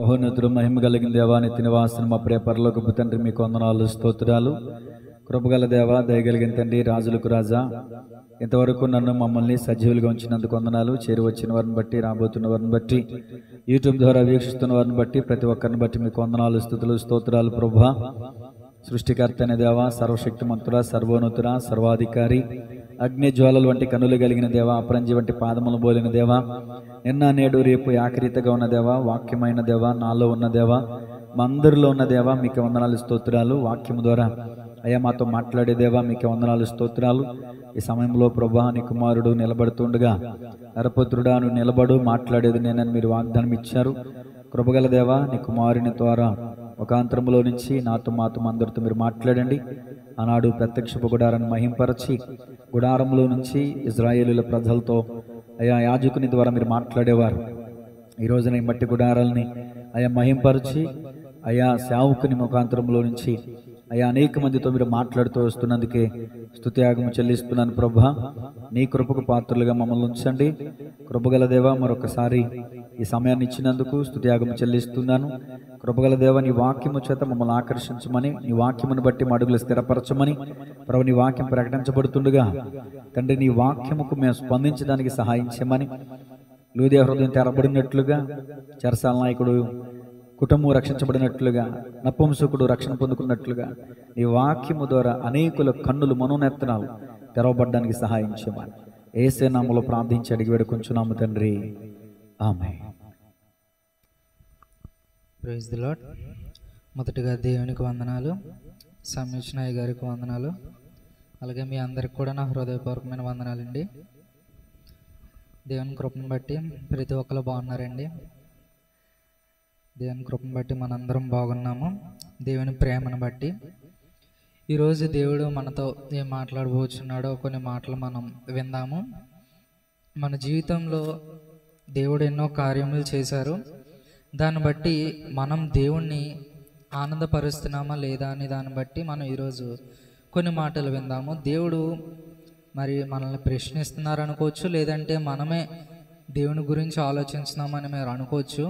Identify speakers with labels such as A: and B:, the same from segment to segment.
A: మహోన్నతుడు మహిమ కలిగిన దేవా, నిత్య నివాసన మా ప్రియ పరలోకపు తండ్రి, మీకు వందనాలు స్తోత్రాలు. కృపగల దేవా, దయగలిగిన తండ్రి, రాజులకు రాజా, ఇంతవరకు నన్ను మమ్మల్ని సజీవులుగా ఉంచినందుకు వందనాలు. చేరి వచ్చిన వారిని బట్టి, రాబోతున్న వారిని బట్టి, యూట్యూబ్ ద్వారా వీక్షిస్తున్న వారిని బట్టి, ప్రతి ఒక్కరిని బట్టి మీకు వందనాలు, స్తుతులు, స్తోత్రాలు. ప్రభువా, సృష్టికర్త అనే దేవా, సర్వశక్తిమంతుడా, సర్వోన్నతుడా, సర్వాధికారి, అగ్ని జ్వాలలు వంటి కనులు కలిగిన దేవా, అపరంజి వంటి పాదములు బోలిన దేవా, నిన్న నేడు రేపు ఏకరీతిగా ఉన్న దేవా, వాక్యమైన దేవా, నాలో ఉన్న దేవా, మా అందరిలో ఉన్న దేవా, మీకు వందనాలు, స్తోత్రాలు. వాక్యము ద్వారా అయ్యా మాతో మాట్లాడే దేవా, మీకు వందనాలు, స్తోత్రాలు. ఈ సమయంలో ప్రభా, నీ కుమారుడు నిలబడుతుండగా, నరపుత్రుడా నువ్వు నిలబడు, మాట్లాడేది నేనని మీరు వాగ్దానం ఇచ్చారు. కృపగల దేవా, నీ కుమారుని ద్వారా ఒక అంతరంలో నుంచి నాతో మాతో అందరితో మీరు మాట్లాడండి. ఆనాడు ప్రత్యక్షపు గుడారాన్ని మహింపరచి, గుడారంలో నుంచి ఇజ్రాయేలీల ప్రజలతో అయా యాజకుని ద్వారా మీరు మాట్లాడేవారు. ఈ రోజున ఈ మట్టి గుడారాలని అయా మహింపరచి, అయా సేవకుని ముఖాంతరంలో నుంచి అయా అనేక మందితో మీరు మాట్లాడుతూ వస్తున్నందుకే స్తుతియాగము చెల్లిస్తున్నాను. ప్రభా, నీ కృపకు పాత్రలుగా మమ్మల్ని ఉంచండి. కృపగల దేవా, మరొకసారి ఈ సమయాన్ని ఇచ్చినందుకు స్తుతియాగము చెల్లిస్తున్నాను. కృపగల దేవ, నీ వాక్యము చేత మమ్మల్ని ఆకర్షించమని, నీ వాక్యమును బట్టి మా అడుగులు స్థిరపరచమని, ప్రభు నీ వాక్యం ప్రకటించబడుతుండగా తండ్రి నీ వాక్యముకు మేము స్పందించడానికి సహాయం చేయమని, లూదియా హృదయం తెరబడినట్లుగా, చెరసాల నాయకుడు కుటుంబం రక్షించబడినట్లుగా, నపుంసకుడు రక్షణ పొందుకున్నట్లుగా నీ వాక్యము ద్వారా అనేకుల కన్నులు, మనోనేత్రాలు తెరవబడ్డానికి సహాయం చేయమని యేసు నామములో ప్రార్థించి అడిగి వేడుకొంచున్నాము తండ్రి, ఆమేన్.
B: Praise the lord. మొదటిగా దేవునికి వందనాలు, సమ్మిష్నాయ్ గారికి వందనాలు, అలాగే మీ అందరికి కూడా నా హృదయపూర్వకమైన వందనాలండి. దేవుని కృపను బట్టి ప్రతి ఒక్కరు బాగున్నారండి. దేవుని కృపను బట్టి మనందరం బాగున్నాము. దేవుని ప్రేమను బట్టి ఈరోజు దేవుడు మనతో ఏం మాట్లాడబోచున్నాడో కొన్ని మాటలు మనం విందాము. మన జీవితంలో దేవుడు ఎన్నో కార్యములు చేశారు. దాన్ని బట్టి మనం దేవుణ్ణి ఆనందపరుస్తున్నామా లేదా అని దాన్ని బట్టి మనం ఈరోజు కొన్ని మాటలు విందాము. దేవుడు మరి మనల్ని ప్రశ్నిస్తున్నారు అనుకోవచ్చు, లేదంటే మనమే దేవుని గురించి ఆలోచిస్తున్నామని మీరు అనుకోవచ్చు.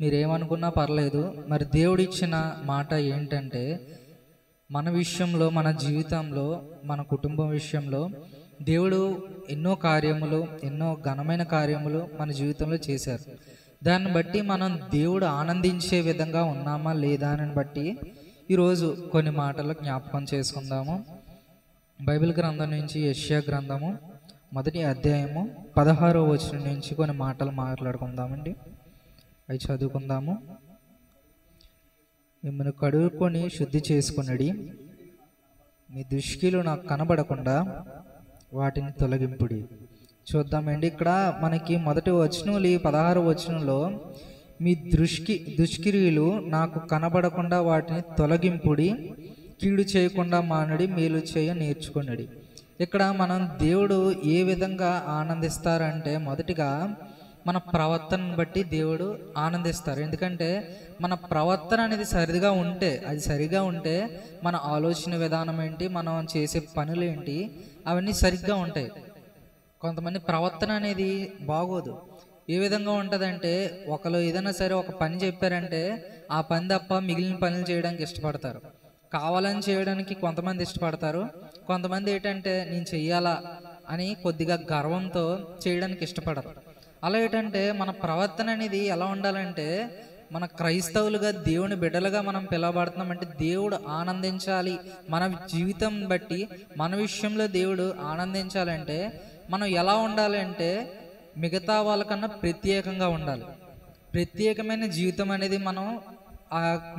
B: మీరేమనుకున్నా పర్లేదు. మరి దేవుడు ఇచ్చిన మాట ఏంటంటే, మన విషయంలో, మన జీవితంలో, మన కుటుంబం విషయంలో దేవుడు ఎన్నో కార్యములు, ఎన్నో ఘనమైన కార్యములు మన జీవితంలో చేశారు. దాన్ని బట్టి మనం దేవుడు ఆనందించే విధంగా ఉన్నామా లేదా అని బట్టి ఈరోజు కొన్ని మాటలు జ్ఞాపకం చేసుకుందాము. బైబిల్ గ్రంథం నుంచి యెషయా గ్రంథము 1వ అధ్యాయము 16వ వచనం నుంచి కొన్ని మాటలు మాట్లాడుకుందామండి. అవి చదువుకుందాము. మిమ్మల్ని కడుక్కొని శుద్ధి చేసుకున్నది, మీ దుష్కిలు నాకు కనబడకుండా వాటిని తొలగింపుడి. చూద్దామండి. ఇక్కడ మనకి మొదటి వచనంలో, 16వ వచనంలో, మీ దుష్కిరీలు నాకు కనబడకుండా వాటిని తొలగింపుడి, కీడు చేయకుండా మానడి, మేలు చేయ నేర్చుకున్నది. ఇక్కడ మనం దేవుడు ఏ విధంగా ఆనందిస్తారంటే, మొదటిగా మన ప్రవర్తనను బట్టి దేవుడు ఆనందిస్తారు. ఎందుకంటే మన ప్రవర్తన అనేది సరిగా ఉంటే, అది సరిగా ఉంటే మన ఆలోచన విధానం ఏంటి, మనం చేసే పనులు ఏంటి, అవన్నీ సరిగ్గా ఉంటాయి. కొంతమంది ప్రవర్తన అనేది బాగోదు. ఏ విధంగా ఉంటుందంటే, ఒకరు ఏదైనా సరే ఒక పని చెప్పారంటే ఆ పని తప్ప మిగిలిన పనులు చేయడానికి ఇష్టపడతారు. కావాలని చేయడానికి కొంతమంది ఇష్టపడతారు. కొంతమంది ఏంటంటే నేను చెయ్యాలా అని కొద్దిగా గర్వంతో చేయడానికి ఇష్టపడరు. అలా ఏంటంటే మన ప్రవర్తన అనేది ఎలా ఉండాలంటే, మన క్రైస్తవులుగా, దేవుని బిడ్డలుగా మనం పిలవబడుతున్నామంటే దేవుడు ఆనందించాలి. మన జీవితం బట్టి మన విషయంలో దేవుడు ఆనందించాలంటే మనం ఎలా ఉండాలి అంటే, మిగతా వాళ్ళకన్నా ప్రత్యేకంగా ఉండాలి. ప్రత్యేకమైన జీవితం అనేది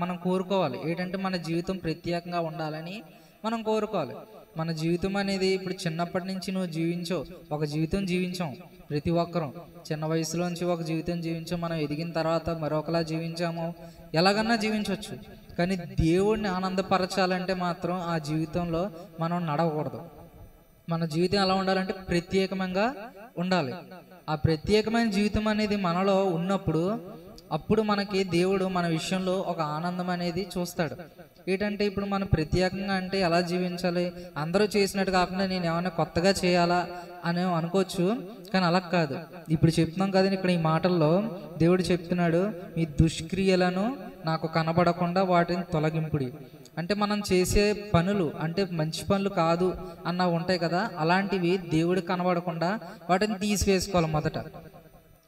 B: మనం కోరుకోవాలి. ఏంటంటే మన జీవితం ప్రత్యేకంగా ఉండాలని మనం కోరుకోవాలి. మన జీవితం అనేది ఇప్పుడు చిన్నప్పటి నుంచి నువ్వు జీవించో, ఒక జీవితం జీవించాం ప్రతి ఒక్కరం. చిన్న వయసులోంచి ఒక జీవితం జీవించాం, మనం ఎదిగిన తర్వాత మరొకలా జీవించాము, ఎలాగన్నా జీవించవచ్చు. కానీ దేవుడిని ఆనందపరచాలంటే మాత్రం ఆ జీవితంలో మనం నడవకూడదు. మన జీవితం ఎలా ఉండాలంటే ప్రత్యేకంగా ఉండాలి. ఆ ప్రత్యేకమైన జీవితం అనేది మనలో ఉన్నప్పుడు అప్పుడు మనకి దేవుడు మన విషయంలో ఒక ఆనందం అనేది చూస్తాడు. ఏంటంటే ఇప్పుడు మనం ప్రత్యేకంగా అంటే ఎలా జీవించాలి, అందరూ చేసినట్టు కాకుండా నేను ఏమైనా కొత్తగా చేయాలా అని అనుకోవచ్చు. కానీ అలా కాదు. ఇప్పుడు చెప్తున్నాం కదండి, ఇక్కడ ఈ మాటల్లో దేవుడు చెప్తున్నాడు, మీ దుష్క్రియలను నాకు కనబడకుండా వాటిని తొలగింపుడి. అంటే మనం చేసే పనులు అంటే మంచి పనులు కాదు అన్న ఉంటాయి కదా, అలాంటివి దేవుడు కనబడకుండా వాటిని తీసివేసుకోవాలి మొదట.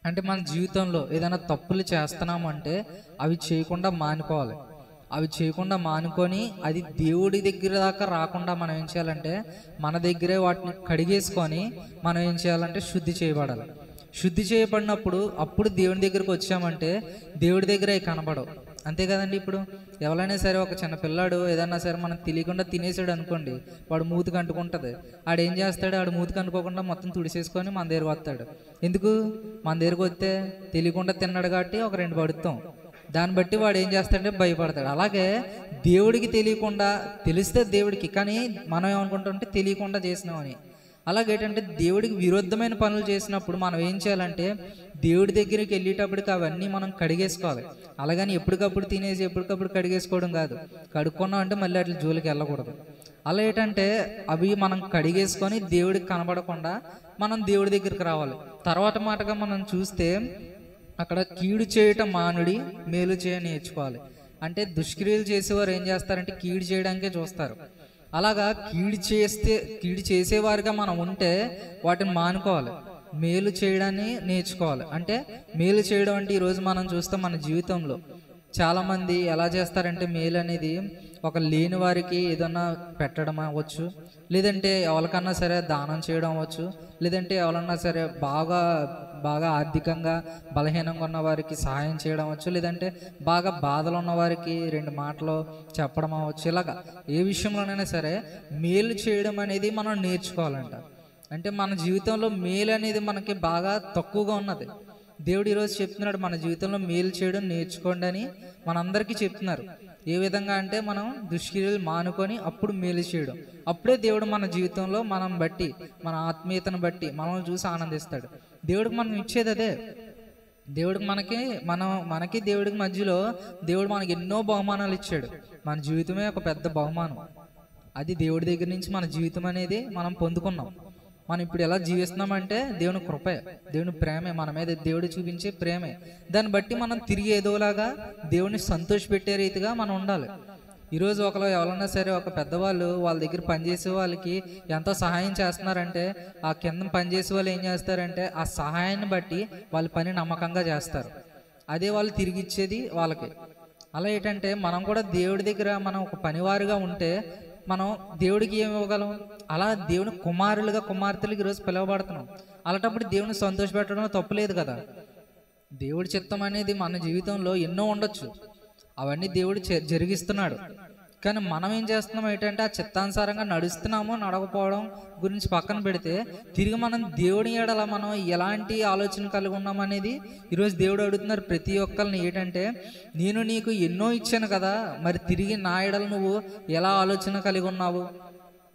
B: అంటే మన జీవితంలో ఏదైనా తప్పులు చేస్తున్నాము అంటే అవి చేయకుండా మానుకోవాలి. అవి చేయకుండా మానుకొని అది దేవుడి దగ్గర దాకా రాకుండా మనం ఏం చేయాలంటే మన దగ్గరే వాటిని కడిగేసుకొని మనం ఏం చేయాలంటే శుద్ధి చేయబడాలి. శుద్ధి చేయబడినప్పుడు అప్పుడు దేవుని దగ్గరికి వచ్చామంటే దేవుడి దగ్గర అవి కనబడవు. అంతే కదండి. ఇప్పుడు ఎవరైనా సరే ఒక చిన్న పిల్లాడు ఏదన్నా సరే మనం తెలియకుండా తినేసాడు అనుకోండి, వాడు మూతికి అంటుకుంటుంది. ఆడేం చేస్తాడు, ఆడు మూతికి అంటుకోకుండా మొత్తం తుడిసేసుకొని మన దగ్గరకు వస్తాడు. ఎందుకు? మన దగ్గరకు వస్తే తెలియకుండా తిన్నాడు కాబట్టి ఒక 2 పడుతాం. దాన్ని బట్టి వాడు ఏం చేస్తాడంటే భయపడతాడు. అలాగే దేవుడికి తెలియకుండా, తెలిస్తే దేవుడికి, కానీ మనం ఏమనుకుంటామంటే తెలియకుండా చేసినామని. అలాగేంటంటే దేవుడికి విరుద్ధమైన పనులు చేసినప్పుడు మనం ఏం చేయాలంటే దేవుడి దగ్గరికి వెళ్ళేటప్పటికి అవన్నీ మనం కడిగేసుకోవాలి. అలాగని ఎప్పటికప్పుడు తినేసి ఎప్పటికప్పుడు కడిగేసుకోవడం కాదు. కడుక్కున్నాం అంటే మళ్ళీ అట్లా జోలికి వెళ్ళకూడదు. అలా ఏంటంటే అవి మనం కడిగేసుకొని దేవుడికి కనబడకుండా మనం దేవుడి దగ్గరికి రావాలి. తర్వాత మాటగా మనం చూస్తే అక్కడ కీడు చేయటం మానుడి, మేలు చేయ నేర్చుకోవాలి. అంటే దుష్క్రియలు చేసేవారు ఏం చేస్తారంటే కీడు చేయడానికే చూస్తారు. అలాగా కీడు చేసేవారిగా మనం ఉంటే వాటిని మానుకోవాలి, మేలు చేయడాన్ని నేర్చుకోవాలి. అంటే మేలు చేయడం అంటే ఈరోజు మనం చూస్తాం మన జీవితంలో చాలామంది ఎలా చేస్తారంటే మేలు అనేది ఒక లేని వారికి ఏదన్నా పెట్టడం అవ్వచ్చు, లేదంటే ఎవరికన్నా సరే దానం చేయడం అవ్వచ్చు, లేదంటే ఎవరన్నా సరే బాగా ఆర్థికంగా బలహీనంగా ఉన్న వారికి సహాయం చేయడం అవ్వచ్చు, లేదంటే బాగా బాధలు ఉన్న వారికి 2 మాటలు చెప్పడం అవ్వచ్చు. ఇలాగా ఏ విషయంలోనైనా సరే మేలు చేయడం అనేది మనం నేర్చుకోవాలంట. అంటే మన జీవితంలో మేలు అనేది మనకి బాగా తక్కువగా ఉన్నది. దేవుడు ఈరోజు చెప్తున్నాడు మన జీవితంలో మేలు చేయడం నేర్చుకోండి అని మనందరికీ చెప్తున్నారు. ఏ విధంగా అంటే మనం దుష్క్రియలు మానుకొని అప్పుడు మేలు చేయడం, అప్పుడే దేవుడు మన జీవితంలో మనం బట్టి, మన ఆత్మీయతను బట్టి మనల్ని చూసి ఆనందిస్తాడు. దేవుడికి మనం ఇచ్చేది అదే. దేవుడికి మనకి దేవుడికి మధ్యలో దేవుడు మనకి ఎన్నో బహుమానాలు ఇచ్చాడు. మన జీవితమే ఒక పెద్ద బహుమానం. అది దేవుడి దగ్గర నుంచి మన జీవితం అనేది మనం పొందుకున్నాం. మనం ఇప్పుడు ఎలా జీవిస్తున్నామంటే దేవుని కృపే, దేవుని ప్రేమే, మన మీద దేవుడు చూపించే ప్రేమే. దాన్ని బట్టి మనం తిరిగి ఏదోలాగా దేవుని సంతోషపెట్టే రీతిగా మనం ఉండాలి. ఈరోజు ఎవరైనా సరే ఒక పెద్దవాళ్ళు వాళ్ళ దగ్గర పనిచేసే వాళ్ళకి ఎంతో సహాయం చేస్తున్నారంటే ఆ కింద పనిచేసే వాళ్ళు ఏం చేస్తారంటే ఆ సహాయాన్ని బట్టి వాళ్ళ పని నమ్మకంగా చేస్తారు. అదే వాళ్ళు తిరిగి ఇచ్చేది వాళ్ళకి. అలా ఏంటంటే మనం కూడా దేవుడి దగ్గర మనం ఒక పనివారుగా ఉంటే మనం దేవుడికి ఏమి ఇవ్వగలం? అలా దేవుని కుమారులుగా కుమార్తెలకు ఈరోజు పిలువబడుతున్నాం. అలాంటప్పుడు దేవుని సంతోషపెట్టడం తప్పులేదు కదా. దేవుడి చిత్తం అనేది మన జీవితంలో ఎన్నో ఉండొచ్చు, అవన్నీ దేవుడు జరిగిస్తున్నాడు. కానీ మనం ఏం చేస్తున్నాం ఏంటంటే ఆ చిత్తానుసారంగా నడుస్తున్నామో నడకపోవడం గురించి పక్కన పెడితే తిరిగి మనం దేవుని ఎడల మనం ఎలాంటి ఆలోచన కలిగి ఉన్నాం అనేది ఈరోజు దేవుడు అడుగుతున్నారు ప్రతి ఒక్కరిని. ఏంటంటే నేను నీకు ఎన్నో ఇచ్చాను కదా, మరి తిరిగి నా ఎడల నువ్వు ఎలా ఆలోచన కలిగి ఉన్నావు?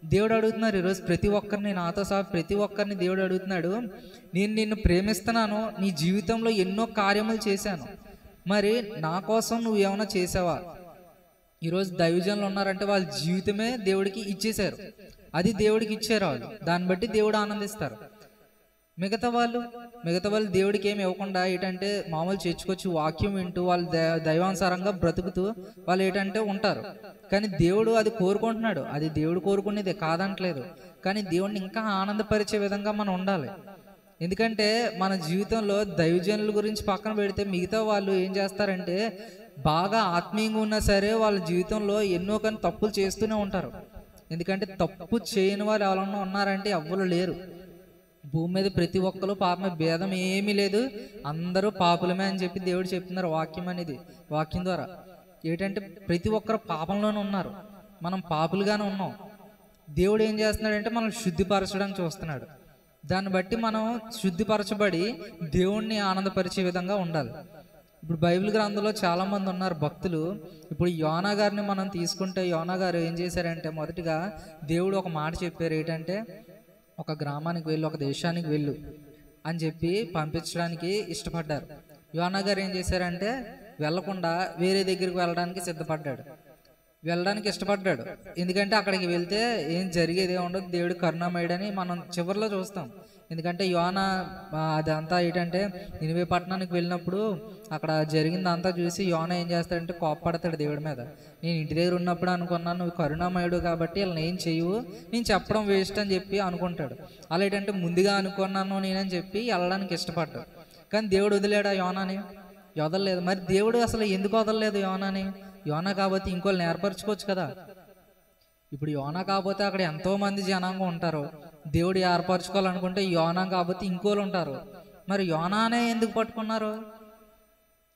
B: దేవుడు అడుగుతున్నారు ఈరోజు ప్రతి ఒక్కరిని, నాతో సహా ప్రతి ఒక్కరిని దేవుడు అడుగుతున్నాడు, నేను నిన్ను ప్రేమిస్తున్నాను, నీ జీవితంలో ఎన్నో కార్యములు చేశాను, మరి నా కోసం నువ్వు ఏమైనా చేసావా? ఈరోజు దైవజనులు ఉన్నారంటే వాళ్ళ జీవితమే దేవుడికి ఇచ్చేశారు, అది దేవుడికి ఇచ్చారు వాళ్ళు, దాన్ని బట్టి దేవుడు ఆనందిస్తారు. మిగతా వాళ్ళు దేవుడికి ఏమి ఇవ్వకుండా ఏంటంటే మామూలు చేర్చుకొచ్చి వాక్యం వింటూ వాళ్ళు దైవానుసారంగా బ్రతుకుతూ వాళ్ళు ఏంటంటే ఉంటారు. కానీ దేవుడు అది కోరుకుంటున్నాడు, అది దేవుడు కోరుకునేది కాదంటలేదు. కానీ దేవుడిని ఇంకా ఆనందపరిచే విధంగా మనం ఉండాలి. ఎందుకంటే మన జీవితంలో దైవజనుల గురించి పక్కన పెడితే మిగతా వాళ్ళు ఏం చేస్తారంటే బాగా ఆత్మీయంగా ఉన్నా సరే వాళ్ళ జీవితంలో ఎన్నో కానీ తప్పులు చేస్తూనే ఉంటారు. ఎందుకంటే తప్పు చేయని వాళ్ళు ఎవరన్నా ఉన్నారంటే ఎవ్వరు లేరు. భూమి మీద ప్రతి ఒక్కరు పాపమే, భేదం ఏమీ లేదు, అందరూ పాపులమే అని చెప్పి దేవుడు చెప్తున్నారు వాక్యం ద్వారా. ఏంటంటే ప్రతి ఒక్కరు పాపంలోనే ఉన్నారు, మనం పాపులుగానే ఉన్నాం. దేవుడు ఏం చేస్తున్నాడంటే మనం శుద్ధిపరచడానికి చూస్తున్నాడు. దాన్ని బట్టి మనం శుద్ధిపరచబడి దేవుణ్ణి ఆనందపరిచే విధంగా ఉండాలి. ఇప్పుడు బైబిల్ గ్రంథంలో చాలా మంది ఉన్నారు భక్తులు. ఇప్పుడు యోనా గారిని మనం తీసుకుంటే యోనా గారు ఏం చేశారంటే మొదటిగా దేవుడు ఒక మాట చెప్పారు, ఏంటంటే ఒక గ్రామానికి వెళ్ళు, ఒక దేశానికి వెళ్ళు అని చెప్పి పంపించడానికి ఇష్టపడ్డారు. యోనా గారు ఏం చేశారంటే వెళ్లకుండా వేరే దగ్గరికి వెళ్ళడానికి సిద్ధపడ్డాడు, వెళ్ళడానికి ఇష్టపడ్డాడు. ఎందుకంటే అక్కడికి వెళ్తే ఏం జరిగేది ఉండదు, దేవుడు కరుణామయుడని మనం చివరిలో చూస్తాం. ఎందుకంటే యోనా అదంతా ఏంటంటే నినివే పట్టణానికి వెళ్ళినప్పుడు అక్కడ జరిగిందంతా చూసి యోనా ఏం చేస్తాడంటే కోప్పడతాడు దేవుడి మీద. నేను ఇంటి దగ్గర ఉన్నప్పుడు అనుకున్నాను నువ్వు కరుణామయుడు కాబట్టి వీళ్ళని ఏం చేయవు, నేను చెప్పడం వేస్ట్ అని చెప్పి అనుకుంటాడు. అలా ఏంటంటే ముందుగా అనుకున్నాను నేనని చెప్పి వెళ్ళడానికి ఇష్టపడ్డాడు. కానీ దేవుడు వదిలేడా యోనాని? వదలలేదు. మరి దేవుడు అసలు ఎందుకు వదలలేదు యోనాని? యోనా కాబట్టి ఇంకోళ్ళని ఏర్పరచుకోవచ్చు కదా. ఇప్పుడు యోనా కాకపోతే అక్కడ ఎంతో మంది జనాంగం ఉంటారు, దేవుడు ఏర్పరచుకోవాలనుకుంటే యోనా కాబట్టి ఇంకోళ్ళు ఉంటారు. మరి యోనానే ఎందుకు పట్టుకున్నారు?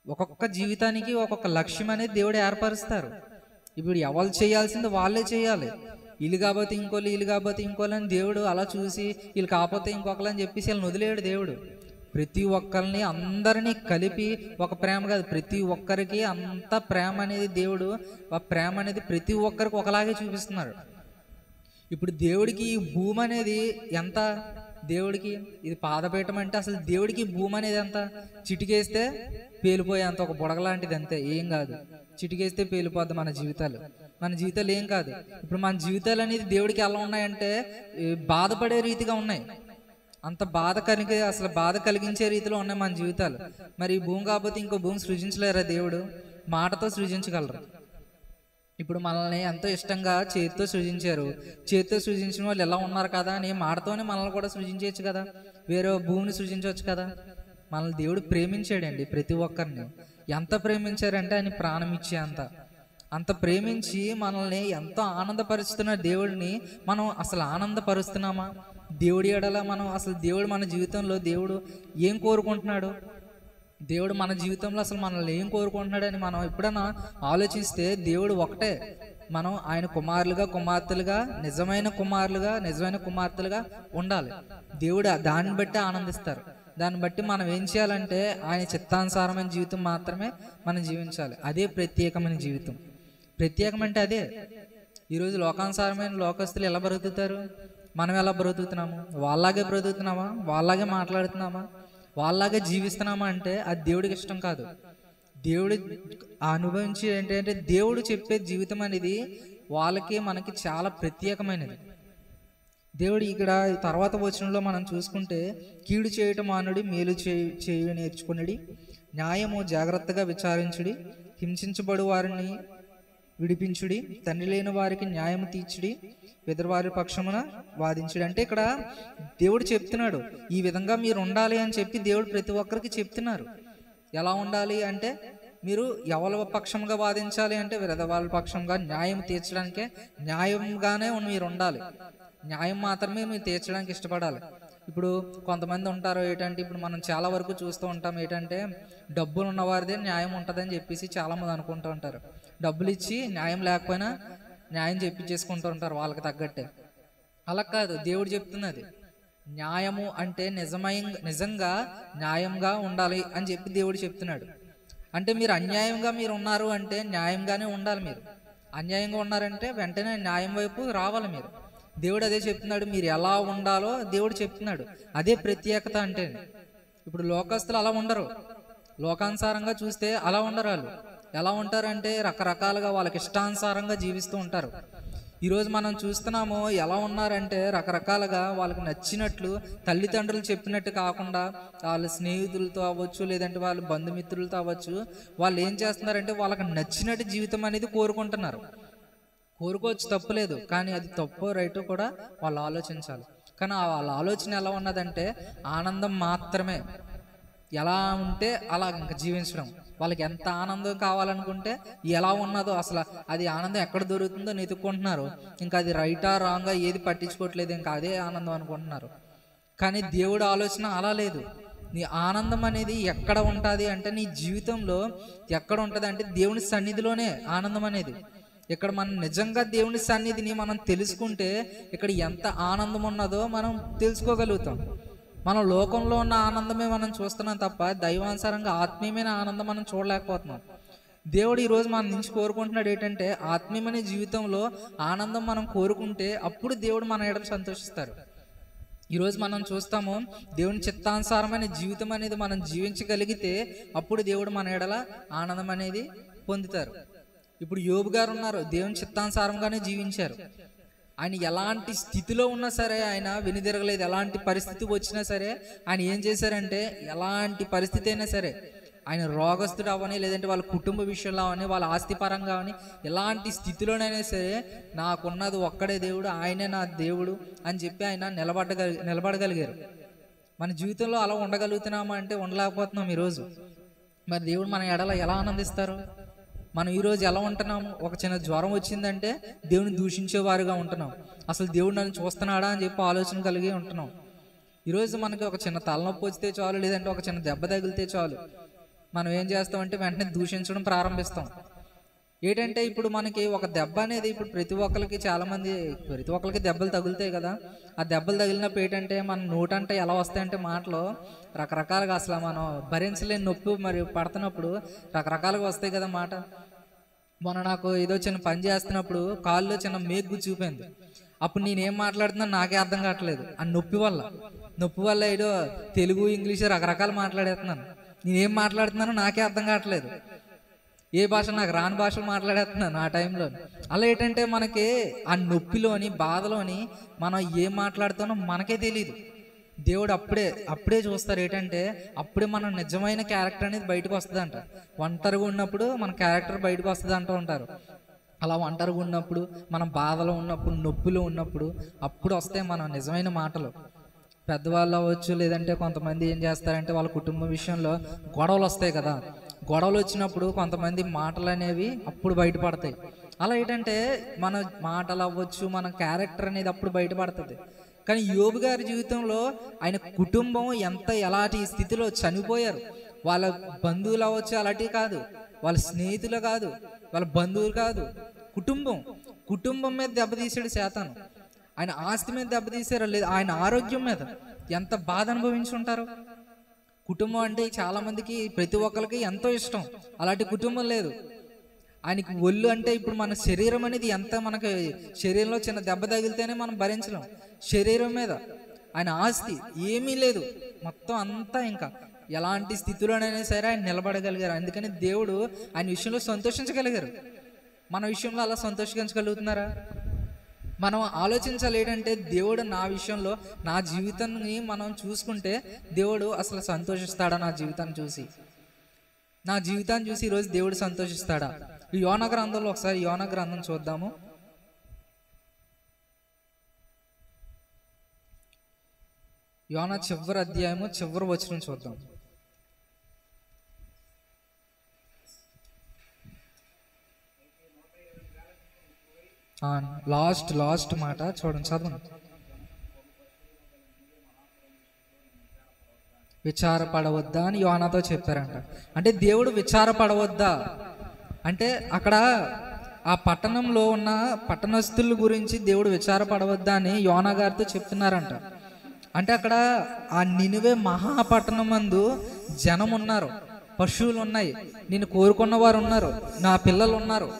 B: ఒక్కొక్క జీవితానికి ఒక్కొక్క లక్ష్యం అనేది దేవుడు ఏర్పరుస్తారు. ఇప్పుడు ఎవరు చేయాల్సింది వాళ్ళే చేయాలి. వీళ్ళు కాకపోతే ఇంకోళ్ళు, వీళ్ళు కాకపోతే ఇంకోళ్ళు అని దేవుడు అలా చూసి వీళ్ళు కాకపోతే ఇంకొకరు అని చెప్పేసి వీళ్ళని వదిలేడు దేవుడు. ప్రతి ఒక్కరిని అందరినీ కలిపి ఒక ప్రేమ కాదు, ప్రతి ఒక్కరికి అంత ప్రేమ అనేది దేవుడు ఆ ప్రేమ అనేది ప్రతి ఒక్కరికి ఒకలాగే చూపిస్తున్నారు. ఇప్పుడు దేవుడికి ఈ భూమి అనేది ఎంత, దేవుడికి ఇది పాదపీఠం అంటే అసలు దేవుడికి భూమి అనేది ఎంత? చిటికేస్తే పేలిపోయే అంత ఒక బుడగ లాంటిది, అంతే, ఏం కాదు. చిటికేస్తే పేలిపోద్ది మన జీవితాలు ఏం కాదు. ఇప్పుడు మన జీవితాలు అనేది దేవుడికి ఎలా ఉన్నాయంటే బాధపడే రీతిగా ఉన్నాయి, అంత బాధ కలిగించే రీతిలో ఉన్నాయి మన జీవితాలు. మరి ఈ భూమి కాకపోతే ఇంకో భూమి సృజించలేరా దేవుడు? మాటతో సృజించగలరు. ఇప్పుడు మనల్ని ఎంతో ఇష్టంగా చేతితో సృజించారు, చేతితో సృజించిన వాళ్ళు ఎలా ఉన్నారు కదా అని మాటతోనే మనల్ని కూడా సృజించవచ్చు కదా, వేరే భూమిని సృజించవచ్చు కదా. మనల్ని దేవుడు ప్రేమించాడండి, ప్రతి ఒక్కరిని ఎంత ప్రేమించారంటే ఆయన ప్రాణం ఇచ్చే అంత ప్రేమించి మనల్ని ఎంతో ఆనందపరుస్తున్న దేవుడిని మనం అసలు ఆనందపరుస్తున్నామా? దేవుడి ఎడల మనం అసలు దేవుడు మన జీవితంలో దేవుడు ఏం కోరుకుంటున్నాడు? దేవుడు మన జీవితంలో అసలు మనల్ని ఏం కోరుకుంటున్నాడని మనం ఎప్పుడైనా ఆలోచిస్తే దేవుడు ఒకటే, మనం ఆయన కుమార్తెలుగా నిజమైన కుమార్తెలుగా ఉండాలి. దేవుడు దాన్ని బట్టి ఆనందిస్తారు. దాన్ని బట్టి మనం ఏం చేయాలంటే ఆయన చిత్తానుసారమైన జీవితం మాత్రమే మనం జీవించాలి. అదే ప్రత్యేకమైన జీవితం. ప్రత్యేకం అంటే అదే. ఈరోజు లోకానుసారమైన లోకస్తులు ఎలా బ్రతుకుతారు? మనం ఎలా బ్రతుకుతున్నాము? వాళ్ళలాగే బ్రతుకుతున్నామా? వాళ్ళలాగే మాట్లాడుతున్నామా? వాళ్ళలాగే జీవిస్తున్నామా? అంటే అది దేవుడికి ఇష్టం కాదు. దేవుడు అనుభవించి ఏంటంటే దేవుడు చెప్పే జీవితం అనేది వాళ్ళకి మనకి చాలా ప్రత్యేకమైనది. దేవుడు ఇక్కడ తర్వాత వచనంలో మనం చూసుకుంటే కీడు చేయటం మానుడి, మేలు చేయ నేర్చుకునడి, న్యాయము జాగ్రత్తగా విచారించుడి, హింసించబడు వారిని విడిపించుడి, తండ్రి లేని వారికి న్యాయం తీర్చుడి, విధవారి పక్షమున వాదించుడి. అంటే ఇక్కడ దేవుడు చెప్తున్నాడు ఈ విధంగా మీరు ఉండాలి అని చెప్పి దేవుడు ప్రతి ఒక్కరికి చెప్తున్నారు. ఎలా ఉండాలి అంటే మీరు ఎవరి పక్షంగా వాదించాలి అంటే విధవారి పక్షంగా న్యాయం తీర్చడానికే న్యాయంగానే మీరు ఉండాలి. న్యాయం మాత్రమే మీరు తీర్చడానికి ఇష్టపడాలి. ఇప్పుడు కొంతమంది ఉంటారు ఏంటంటే ఇప్పుడు మనం చాలా వరకు చూస్తూ ఉంటాం ఏంటంటే డబ్బులు ఉన్నవారిదే న్యాయం ఉంటుందని చెప్పేసి చాలామంది అనుకుంటూ ఉంటారు. డబ్బులు ఇచ్చి న్యాయం లేకపోయినా న్యాయం చెప్పించేసుకుంటూ ఉంటారు వాళ్ళకి తగ్గట్టే. అలా కాదు, దేవుడు చెప్తున్నది న్యాయము అంటే నిజంగా న్యాయంగా ఉండాలి అని చెప్పి దేవుడు చెప్తున్నాడు. అంటే మీరు అన్యాయంగా మీరు ఉన్నారు అంటే న్యాయంగానే ఉండాలి. మీరు అన్యాయంగా ఉన్నారంటే వెంటనే న్యాయం వైపు రావాలి మీరు. దేవుడు అదే చెప్తున్నాడు, మీరు ఎలా ఉండాలో దేవుడు చెప్తున్నాడు. అదే ప్రత్యేకత అంటే. ఇప్పుడు లోకస్తులు అలా ఉండరు, లోకానుసారంగా చూస్తే అలా ఉండరు. వాళ్ళు ఎలా ఉంటారంటే రకరకాలుగా వాళ్ళకి ఇష్టానుసారంగా జీవిస్తూ ఉంటారు. ఈరోజు మనం చూస్తున్నాము ఎలా ఉన్నారంటే రకరకాలుగా వాళ్ళకి నచ్చినట్లు తల్లిదండ్రులు చెప్పినట్టు కాకుండా వాళ్ళ స్నేహితులతో అవ్వచ్చు, లేదంటే వాళ్ళ బంధుమిత్రులతో అవ్వచ్చు, వాళ్ళు ఏం చేస్తున్నారంటే వాళ్ళకి నచ్చినట్టు జీవితం అనేది కోరుకుంటున్నారు. కోరుకోవచ్చు, తప్పులేదు. కానీ అది తప్పు రైటు కూడా వాళ్ళు ఆలోచించాలి. కానీ వాళ్ళ ఆలోచన ఎలా ఉన్నదంటే ఆనందం మాత్రమే. ఎలా ఉంటే అలా ఇంకా జీవించడం. వాళ్ళకి ఎంత ఆనందం కావాలనుకుంటే ఎలా ఉన్నదో అసలు అది ఆనందం ఎక్కడ దొరుకుతుందో వెతుక్కుంటున్నారు. ఇంకా అది రైటా రాంగా ఏది పట్టించుకోవట్లేదు, ఇంకా అదే ఆనందం అనుకుంటున్నారు. కానీ దేవుడు ఆలోచన అలా లేదు. నీ ఆనందం అనేది ఎక్కడ ఉంటుంది అంటే నీ జీవితంలో ఎక్కడ ఉంటుంది అంటే దేవుని సన్నిధిలోనే ఆనందం అనేది. ఇక్కడ మనం నిజంగా దేవుని సన్నిధిని మనం తెలుసుకుంటే ఇక్కడ ఎంత ఆనందం ఉన్నదో మనం తెలుసుకోగలుగుతాం. మనం లోకంలో ఉన్న ఆనందమే మనం చూస్తున్నాం తప్ప దైవానుసారంగా ఆత్మీయమైన ఆనందం మనం చూడలేకపోతున్నాం. దేవుడు ఈరోజు మన నుంచి కోరుకుంటున్నాడు ఏంటంటే ఆత్మీయమైన జీవితంలో ఆనందం మనం కోరుకుంటే అప్పుడు దేవుడు మన ఎడల సంతోషిస్తారు. ఈరోజు మనం చూస్తాము, దేవుని చిత్తానుసారమైన జీవితం అనేది మనం జీవించగలిగితే అప్పుడు దేవుడు మన ఎడల ఆనందం అనేది పొందుతారు. ఇప్పుడు యోబు గారు ఉన్నారు, దేవుని చిత్తానుసారంగానే జీవించారు. ఆయన ఎలాంటి స్థితిలో ఉన్నా సరే ఆయన వెనుదిరగలేదు. ఎలాంటి పరిస్థితి వచ్చినా సరే ఆయన ఏం చేశారంటే, ఎలాంటి పరిస్థితి అయినా సరే, ఆయన రోగస్తుడు అవని, లేదంటే వాళ్ళ కుటుంబ విషయంలో అవని, వాళ్ళ ఆస్తిపరంగా అవని, ఎలాంటి స్థితిలోనైనా సరే నాకున్నది ఒక్కడే దేవుడు, ఆయనే నా దేవుడు అని చెప్పి ఆయన నిలబడగలిగారు. మన జీవితంలో అలా ఉండగలుగుతున్నామా అంటే ఉండలేకపోతున్నాం ఈరోజు. మరి దేవుడు మన ఎడల ఎలా ఆనందిస్తారు? మనం ఈరోజు ఎలా ఉంటున్నాము? ఒక చిన్న జ్వరం వచ్చిందంటే దేవుని దూషించేవారుగా ఉంటున్నాం. అసలు దేవుడు నన్ను చూస్తున్నాడా అని చెప్పి ఆలోచన కలిగి ఉంటున్నాం. ఈరోజు మనకి ఒక చిన్న తలనొప్పి వస్తే చాలు, లేదంటే ఒక చిన్న దెబ్బ తగిలితే చాలు, మనం ఏం చేస్తామంటే వెంటనే దూషించడం ప్రారంభిస్తాం. ఏంటంటే ఇప్పుడు మనకి ఒక దెబ్బ అనేది, ఇప్పుడు ప్రతి ఒక్కరికి దెబ్బలు తగులుతాయి కదా. ఆ దెబ్బలు తగిలినప్పుడు ఏంటంటే మన నోటంటే ఎలా వస్తాయంటే మాటలు రకరకాలుగా, అసలు మనం భరించలేని నొప్పి మరి పడుతున్నప్పుడు రకరకాలుగా వస్తాయి కదా మాట. మొన్న నాకు ఏదో చిన్న పని చేస్తున్నప్పుడు కాల్లో చిన్న మేకు చూపింది. అప్పుడు నేనేం మాట్లాడుతున్నాను నాకే అర్థం కావట్లేదు. ఆ నొప్పి వల్ల ఏదో తెలుగు ఇంగ్లీష్ రకరకాలు మాట్లాడేస్తున్నాను. నేనేం మాట్లాడుతున్నానో నాకే అర్థం కావట్లేదు. ఏ భాష నాకు రాని భాషలు మాట్లాడేస్తున్నాను ఆ టైంలో. అలా ఏంటంటే మనకి ఆ నొప్పిలోని బాధలోని మనం ఏం మాట్లాడుతానో మనకే తెలియదు. దేవుడు అప్పుడే చూస్తారు. ఏంటంటే అప్పుడే మన నిజమైన క్యారెక్టర్ అనేది బయటకు వస్తుంది అంట. ఒంటరిగా ఉన్నప్పుడు మన క్యారెక్టర్ బయటకు వస్తుంది అంటూ ఉంటారు. అలా ఒంటరిగా ఉన్నప్పుడు, మనం బాధలో ఉన్నప్పుడు, నొప్పిలో ఉన్నప్పుడు అప్పుడు వస్తాయి మన నిజమైన మాటలు. పెద్దవాళ్ళు అవ్వచ్చు, లేదంటే కొంతమంది ఏం చేస్తారంటే వాళ్ళ కుటుంబ విషయంలో గొడవలు వస్తాయి కదా. గొడవలు వచ్చినప్పుడు కొంతమంది మాటలు అనేవి అప్పుడు బయటపడతాయి. అలా ఏంటంటే మన మాటలు అవ్వచ్చు, మన క్యారెక్టర్ అనేది అప్పుడు బయటపడుతుంది. కానీ యోబు గారి జీవితంలో ఆయన కుటుంబం ఎలాంటి స్థితిలో చనిపోయారు. వాళ్ళ బంధువులు అవ్వచ్చు, అలాంటివి కాదు, వాళ్ళ స్నేహితులు కాదు, వాళ్ళ బంధువులు కాదు, కుటుంబం మీద దెబ్బతీసాడు శాతాను. ఆయన ఆస్తి మీద దెబ్బతీసారు, లేదు ఆయన ఆరోగ్యం మీద ఎంత బాధ అనుభవించి ఉంటారు. కుటుంబం అంటే చాలా మందికి, ప్రతి ఒక్కరికి ఎంతో ఇష్టం. అలాంటి కుటుంబం లేదు. ఆయనకి ఒళ్ళు అంటే ఇప్పుడు మన శరీరం అనేది ఎంత, మనకి శరీరంలో చిన్న దెబ్బ తగిలితేనే మనం భరించలేం. శరీరం మీద ఆయన ఆస్తి ఏమీ లేదు, మొత్తం అంతా ఇంకా ఎలాంటి స్థితిలోనైనా సరే ఆయన నిలబడగలిగారు. అందుకని దేవుడు ఆయన విషయంలో సంతోషించగలిగారు. మన విషయంలో అలా సంతోషించగలుగుతున్నారా? మనం ఆలోచించాలి. ఏంటంటే దేవుడు నా విషయంలో, నా జీవితాన్ని మనం చూసుకుంటే దేవుడు అసలు సంతోషిస్తాడా? నా జీవితాన్ని చూసి ఈరోజు దేవుడు సంతోషిస్తాడా? ఈ యోనా గ్రంథంలో ఒకసారి యోనా గ్రంథం చూద్దాము. యోనా చివరి అధ్యాయము చివరి వచనం చూద్దాం. లాస్ట్ మాట చూడండి, చదవండి. విచారపడవద్దా అని యోనాతో చెప్పారంట. అంటే దేవుడు విచారపడవద్దా అంటే అక్కడ ఆ పట్టణంలో ఉన్న పట్టణస్థుల గురించి దేవుడు విచారపడవద్దా అని యోనా గారితో చెప్తున్నారంట. అంటే అక్కడ ఆ నినివే మహాపట్టణం మందు జనం ఉన్నారు, పశువులు ఉన్నాయి, నేను కోరుకున్న వారు ఉన్నారు, నా పిల్లలు ఉన్నారు,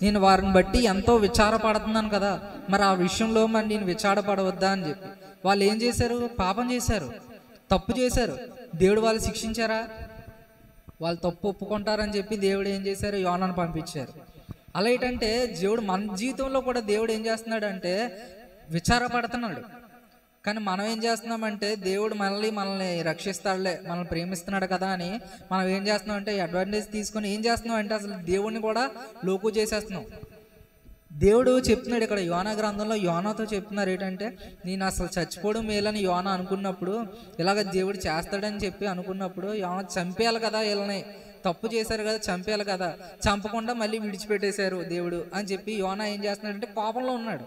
B: నేను వారిని బట్టి ఎంతో విచారపడుతున్నాను కదా, మరి ఆ విషయంలో మరి నేను విచారపడవద్దా అని చెప్పి వాళ్ళు ఏం చేశారు? పాపం చేశారు, తప్పు చేశారు. దేవుడు వాళ్ళు శిక్షించారా? వాళ్ళు తప్పు ఒప్పుకుంటారని చెప్పి దేవుడు ఏం చేశారు? యోనాను పంపించారు. అలా ఏంటంటే దేవుడు మన జీవితంలో కూడా దేవుడు ఏం చేస్తున్నాడు అంటే విచారపడుతున్నాడు. కానీ మనం ఏం చేస్తున్నామంటే దేవుడు మనల్ని రక్షిస్తాడులే, మనల్ని ప్రేమిస్తున్నాడు కదా అని మనం ఏం చేస్తున్నాం అంటే అడ్వాంటేజ్ తీసుకొని ఏం చేస్తున్నాం అంటే అసలు దేవుడిని కూడా లోకు చేసేస్తున్నాం. దేవుడు చెప్తున్నాడు ఇక్కడ యోనా గ్రంథంలో, యోనాతో చెప్తున్నారు ఏంటంటే నేను అసలు చచ్చిపోవడం మేలని యోనా అనుకున్నప్పుడు, ఇలాగ దేవుడు చేస్తాడని చెప్పి అనుకున్నప్పుడు యోనా చంపేయాలి కదా, వీళ్ళని తప్పు చేశారు కదా, చంపేయాలి కదా, చంపకుండా మళ్ళీ విడిచిపెట్టేశారు దేవుడు అని చెప్పి యోనా ఏం చేస్తున్నాడంటే కోపంలో ఉన్నాడు.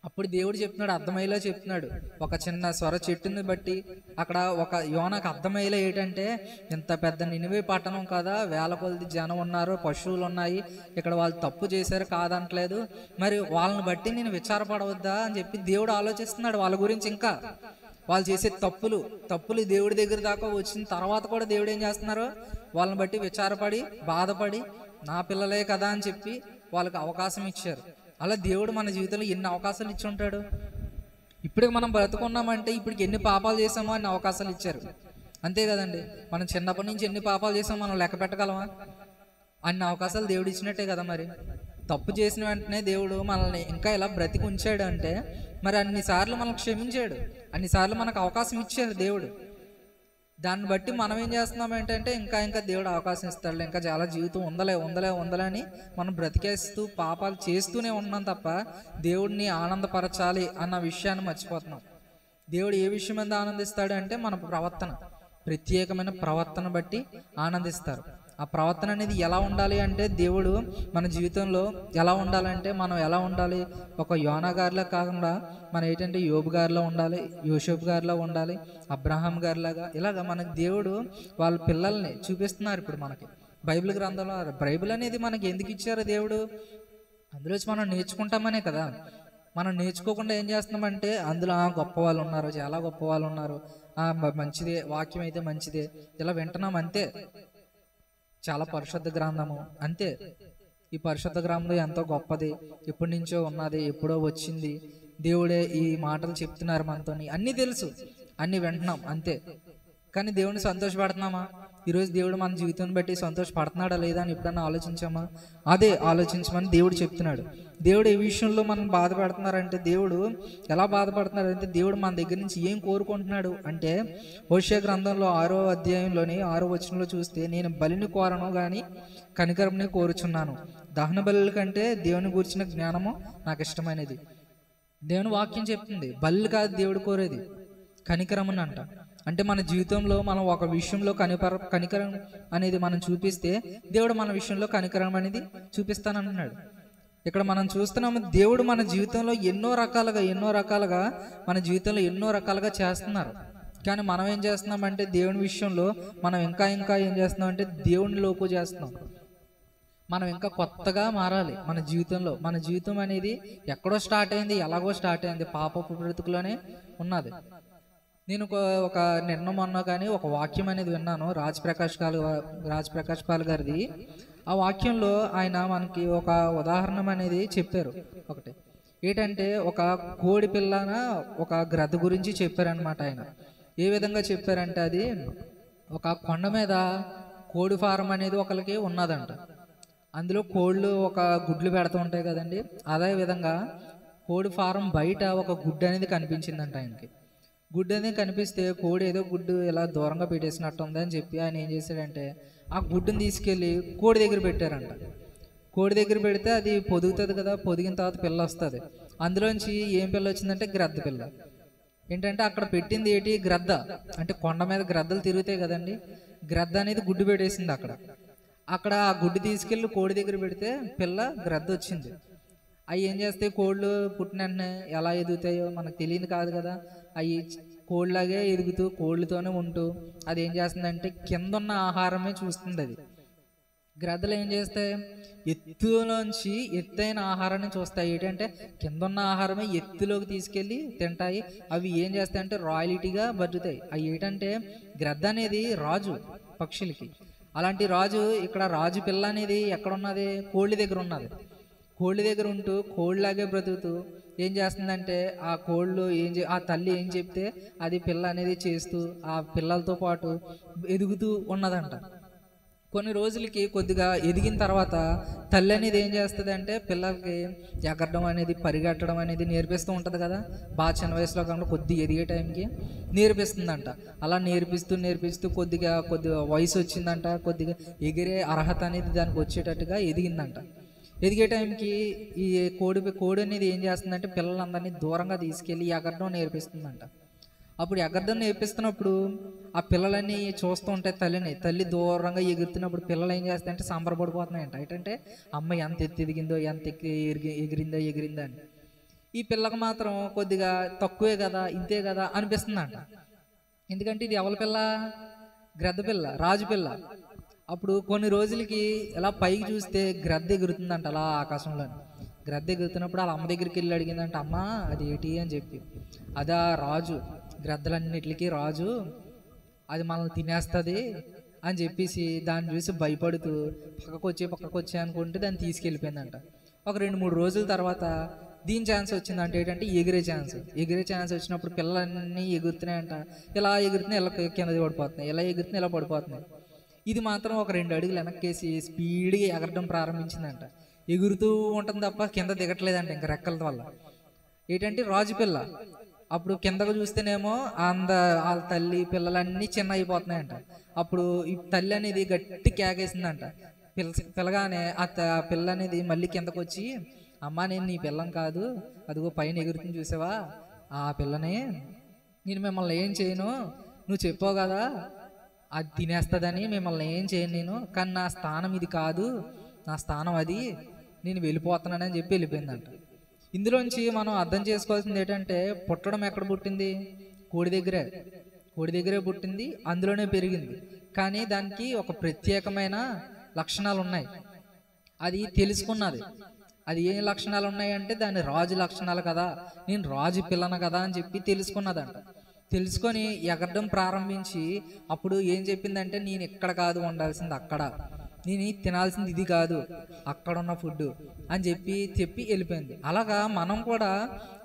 B: అప్పుడు దేవుడు చెప్తున్నాడు, అర్థమయ్యేలా చెప్తున్నాడు. ఒక చిన్న స్వర చెట్టుని బట్టి అక్కడ ఒక యోనాకు అర్థమయ్యేలా ఏంటంటే ఇంత పెద్ద నినివే పట్టణం కదా, వేల కొలది జనం ఉన్నారు, పశువులు ఉన్నాయి, ఇక్కడ వాళ్ళు తప్పు చేశారు కాదంటలేదు, మరి వాళ్ళని బట్టి నేను విచారపడవద్దా అని చెప్పి దేవుడు ఆలోచిస్తున్నాడు వాళ్ళ గురించి. ఇంకా వాళ్ళు చేసే తప్పులు దేవుడి దగ్గర దాకా వచ్చిన తర్వాత కూడా దేవుడు ఏం చేస్తున్నారు? వాళ్ళని బట్టి విచారపడి బాధపడి నా పిల్లలే కదా అని చెప్పి వాళ్ళకి అవకాశం ఇచ్చారు. అలా దేవుడు మన జీవితంలో ఎన్ని అవకాశాలు ఇచ్చి ఉంటాడు. ఇప్పుడు మనం బ్రతుకున్నామంటే ఇప్పటికి ఎన్ని పాపాలు చేసామో అన్ని అవకాశాలు ఇచ్చారు, అంతే కదండి. మనం చిన్నప్పటి నుంచి ఎన్ని పాపాలు చేసామో మనం లెక్క పెట్టగలమా? అన్ని అవకాశాలు దేవుడు ఇచ్చినట్టే కదా. మరి తప్పు చేసిన వెంటనే దేవుడు మనల్ని ఇంకా ఇలా బ్రతికి ఉంచాడు అంటే మరి అన్నిసార్లు మనకు క్షమించాడు, అన్నిసార్లు మనకు అవకాశం ఇచ్చాడు దేవుడు. దాన్ని బట్టి మనం ఏం చేస్తున్నాం ఏంటంటే ఇంకా ఇంకా దేవుడు అవకాశం ఇస్తాడు, ఇంకా చాలా జీవితం ఉందలే అని మనం బ్రతికేస్తూ పాపాలు చేస్తూనే ఉన్నాం తప్ప దేవుడిని ఆనందపరచాలి అన్న విషయాన్ని మర్చిపోతున్నాం. దేవుడు ఏ విషయం మీద ఆనందిస్తాడు అంటే మన ప్రవర్తన, ప్రత్యేకమైన ప్రవర్తన బట్టి ఆనందిస్తారు. ఆ ప్రవర్తన అనేది ఎలా ఉండాలి అంటే దేవుడు మన జీవితంలో ఎలా ఉండాలంటే మనం ఎలా ఉండాలి, ఒక యోనా గారిలా కాకుండా మనం ఏంటంటే యోబు గారిలో ఉండాలి, యోసేపు గారిలో ఉండాలి, అబ్రహాం గారిలాగా. ఇలాగ మనకి దేవుడు వాళ్ళ పిల్లల్ని చూపిస్తున్నారు. ఇప్పుడు మనకి బైబిల్ గ్రంథంలో బైబిల్ అనేది మనకి ఎందుకు ఇచ్చారు దేవుడు? అందులో మనం నేర్చుకుంటామనే కదా. మనం నేర్చుకోకుండా ఏం చేస్తున్నామంటే అందులో గొప్ప వాళ్ళు ఉన్నారు, చాలా గొప్ప వాళ్ళు ఉన్నారు, మంచిదే, వాక్యం అయితే మంచిదే, ఇలా వింటున్నాం అంతే. చాలా పరిశుద్ధ గ్రంథము అంతే. ఈ పరిశుద్ధ గ్రంథం ఎంతో గొప్పది, ఎప్పటి నుంచో ఉన్నది, ఎప్పుడో వచ్చింది, దేవుడే ఈ మాటలు చెప్తున్నారు మనతోని, అన్నీ తెలుసు, అన్నీ వింటున్నాం అంతే. కానీ దేవుడిని సంతోషపడుతున్నామా? ఈరోజు దేవుడు మన జీవితాన్ని బట్టి సంతోషపడుతున్నాడా లేదా అని ఎప్పుడన్నా ఆలోచించామా? అదే ఆలోచించమని దేవుడు చెప్తున్నాడు. దేవుడు ఏ విషయంలో మనం బాధపడుతున్నారంటే, దేవుడు ఎలా బాధపడుతున్నాడు అంటే, దేవుడు మన దగ్గర నుంచి ఏం కోరుకుంటున్నాడు అంటే, హోషేయ గ్రంథంలో 6వ అధ్యాయంలోని 6వ వచనంలో చూస్తే, నేను బలిని కోరను కానీ కనికరంని కోరుచున్నాను, దహన బలుల కంటే దేవుని గురించిన జ్ఞానము నాకు ఇష్టమైనది. దేవుని వాక్యం చెప్తుంది, బలి కాదు దేవుడు కోరేది, కనికరమని అంట. అంటే మన జీవితంలో మనం ఒక విషయంలో కనికరం అనేది మనం చూపిస్తే దేవుడు మన విషయంలో కనికరం అనేది చూపిస్తానంటున్నాడు. ఇక్కడ మనం చూస్తున్నాము, దేవుడు మన జీవితంలో ఎన్నో రకాలుగా మన జీవితంలో ఎన్నో రకాలుగా చేస్తున్నారు. కానీ మనం ఏం చేస్తున్నామంటే దేవుని విషయంలో మనం ఇంకా ఏం చేస్తున్నాం అంటే దేవుని లోపు చేస్తున్నాం. మనం ఇంకా కొత్తగా మారాలి మన జీవితంలో. మన జీవితం అనేది ఎక్కడో స్టార్ట్ అయింది, ఎలాగో స్టార్ట్ అయింది, పాపపు బ్రతుకులోనే ఉన్నది. నేను ఒక నిన్న మొన్న కానీ ఒక వాక్యం అనేది విన్నాను, రాజ్ ప్రకాష్ పాల్ గారిది. ఆ వాక్యంలో ఆయన మనకి ఒక ఉదాహరణ అనేది చెప్పారు. ఒకటి ఏంటంటే, ఒక కోడి పిల్లన ఒక గ్రద్ద గురించి చెప్పారనమాట. ఆయన ఏ విధంగా చెప్పారంటే, అది ఒక కొండ మీద కోడి ఫారం అనేది ఒకరికి ఉన్నదంట. అందులో కోళ్ళు ఒక గుడ్లు పెడుతూ ఉంటాయి కదండి, అదే విధంగా కోడి ఫారం బయట ఒక గుడ్డు అనేది కనిపించిందంట ఆయనకి. గుడ్డు అనేది కనిపిస్తే కోడి ఏదో గుడ్డు ఇలా దూరంగా పెట్టేసినట్టు ఉందని చెప్పి ఆయన ఏం చేశాడంటే ఆ గుడ్డుని తీసుకెళ్ళి కోడి దగ్గర పెట్టారంట. కోడి దగ్గర పెడితే అది పొదుగుతుంది కదా, పొదిగిన తర్వాత పిల్ల వస్తుంది. అందులోంచి ఏం పిల్ల వచ్చిందంటే గ్రద్ద పిల్ల. ఏంటంటే అక్కడ పెట్టింది ఏంటి, గ్రద్ద. అంటే కొండ మీద గ్రద్దలు తిరుగుతాయి కదండి, గ్రద్ద అనేది గుడ్డు పెట్టేసింది అక్కడ ఆ గుడ్డు తీసుకెళ్ళి కోడి దగ్గర పెడితే పిల్ల గ్రద్ద వచ్చింది. అవి ఏం చేస్తాయి, కోళ్ళు పుట్టిన వెంటనే ఎలా ఎదుగుతాయో మనకు తెలియదు కాదు కదా, అవి కోళ్ళలాగే ఎదుగుతూ కోళ్ళతోనే ఉంటూ అది ఏం చేస్తుందంటే కింద ఉన్న ఆహారమే చూస్తుంది. అది గ్రద్దలు ఏం చేస్తాయి, ఎత్తులోంచి ఎత్తైన ఆహారాన్ని చూస్తాయి. ఏంటంటే కింద ఉన్న ఆహారమే ఎత్తులోకి తీసుకెళ్ళి తింటాయి. అవి ఏం చేస్తాయంటే రాయలిటీగా బతుకుతాయి. అవి ఏంటంటే గ్రద్ద అనేది రాజు పక్షులకి. అలాంటి రాజు, ఇక్కడ రాజు పిల్ల అనేది ఎక్కడున్నది, కోళ్ళ దగ్గర ఉన్నది. కోళ్ళ దగ్గర ఉంటూ కోళ్ళలాగే బ్రతుకుతూ ఏం చేస్తుందంటే ఆ కోళ్ళు ఆ తల్లి ఏం చెప్తే అది పిల్ల అనేది చేస్తూ ఆ పిల్లలతో పాటు ఎదుగుతూ ఉన్నదంట. కొన్ని రోజులకి కొద్దిగా ఎదిగిన తర్వాత తల్లి అనేది ఏం చేస్తుంది అంటే పిల్లలకి ఎగరడం అనేది, పరిగెట్టడం అనేది నేర్పిస్తూ ఉంటుంది కదా. బాగా చిన్న వయసులో కాకుండా కొద్దిగా ఎదిగే టైంకి నేర్పిస్తుందంట. అలా నేర్పిస్తూ కొద్దిగా వయసు వచ్చిందంట, కొద్దిగా ఎగిరే అర్హత అనేది దానికి వచ్చేటట్టుగా ఎదిగిందంట. ఎదిగే టైంకి ఈ కోడి అనేది ఏం చేస్తుందంటే పిల్లలందరినీ దూరంగా తీసుకెళ్ళి ఎగరడం నేర్పిస్తుందంట. అప్పుడు ఎగరడం నేర్పిస్తున్నప్పుడు ఆ పిల్లలన్నీ చూస్తూ ఉంటాయి తల్లి దూరంగా ఎగురుతున్నప్పుడు పిల్లలు ఏం చేస్తాయంటే సంబరపడిపోతున్నాయంట. ఏంటంటే అమ్మ ఎంత ఎత్తి ఎదిగిందో, ఎంత ఎగిరిందా అని. ఈ పిల్లకి మాత్రం కొద్దిగా తక్కువే కదా, ఇంతే కదా అనిపిస్తుందంట. ఎందుకంటే ఇది ఎవరి పిల్ల, గ్రద్ద పిల్ల, రాజు పిల్ల. అప్పుడు కొన్ని రోజులకి ఇలా పైకి చూస్తే గ్రద్ద ఎగురుతుందంట అలా ఆకాశంలో. గ్రద్ద ఎగురుతున్నప్పుడు వాళ్ళ అమ్మ దగ్గరికి వెళ్ళి అడిగిందంట, అమ్మ అది ఏంటి అని చెప్పి. అదా రాజు, గ్రద్దలన్నిటికీ రాజు, అది మనల్ని తినేస్తుంది అని చెప్పేసి దాన్ని చూసి భయపడుతూ పక్కకు వచ్చే అనుకుంటే దాన్ని తీసుకెళ్ళిపోయిందంట. ఒక 2-3 రోజుల తర్వాత దీని ఛాన్స్ వచ్చిందంటే ఏంటంటే ఎగిరే ఛాన్స్ వచ్చినప్పుడు పిల్లలన్నీ ఎగురుతున్నాయంట. ఇలా ఎగురుతున్నాయి, ఇలా కింద పడిపోతున్నాయి, ఇలా ఎగురుతున్నాయి, ఇలా పడిపోతున్నాయి. ఇది మాత్రం ఒక 2 అడుగులు వెనక్కేసి స్పీడ్గా ఎగరడం ప్రారంభించిందంట. ఎగురుతూ ఉంటుంది తప్ప కింద దిగట్లేదంట ఇంకా రెక్కల వల్ల. ఏంటంటే రాజు పిల్ల. అప్పుడు కిందకు చూస్తేనేమో వాళ్ళ తల్లి పిల్లలన్నీ చిన్న అయిపోతున్నాయంట. అప్పుడు ఈ తల్లి అనేది గట్టి కేకేసిందంట. పిల్లగానే ఆ పిల్ల అనేది మళ్ళీ కిందకు వచ్చి, అమ్మ నేను నీ పిల్లని కాదు, అదిగో పైన ఎగురుతుంది చూసావా ఆ పిల్లనే, నేను మిమ్మల్ని ఏం చేయను, నువ్వు చెప్పావు కదా అది తినేస్తుందని, మిమ్మల్ని ఏం చేయను నేను, కానీ నా స్థానం ఇది కాదు, నా స్థానం అది, నేను వెళ్ళిపోతున్నానని చెప్పి వెళ్ళిపోయిందంట. ఇందులోంచి మనం అర్థం చేసుకోవాల్సింది ఏంటంటే పుట్టడం ఎక్కడ పుట్టింది? కోడి దగ్గరే పుట్టింది, అందులోనే పెరిగింది. కానీ దానికి ఒక ప్రత్యేకమైన లక్షణాలు ఉన్నాయి. అది తెలుసుకున్నది. అది ఏ లక్షణాలు ఉన్నాయంటే దాని రాజు లక్షణాలు కదా, నేను రాజు పిల్లను కదా అని చెప్పి తెలుసుకున్నదంట. తెలుసుకొని ఎగరడం ప్రారంభించి అప్పుడు ఏం చెప్పిందంటే, నేను ఇక్కడ కాదు ఉండాల్సింది అక్కడ, నేను తినాల్సింది ఇది కాదు అక్కడ ఉన్న ఫుడ్ అని చెప్పి వెళ్ళిపోయింది. అలాగా మనం కూడా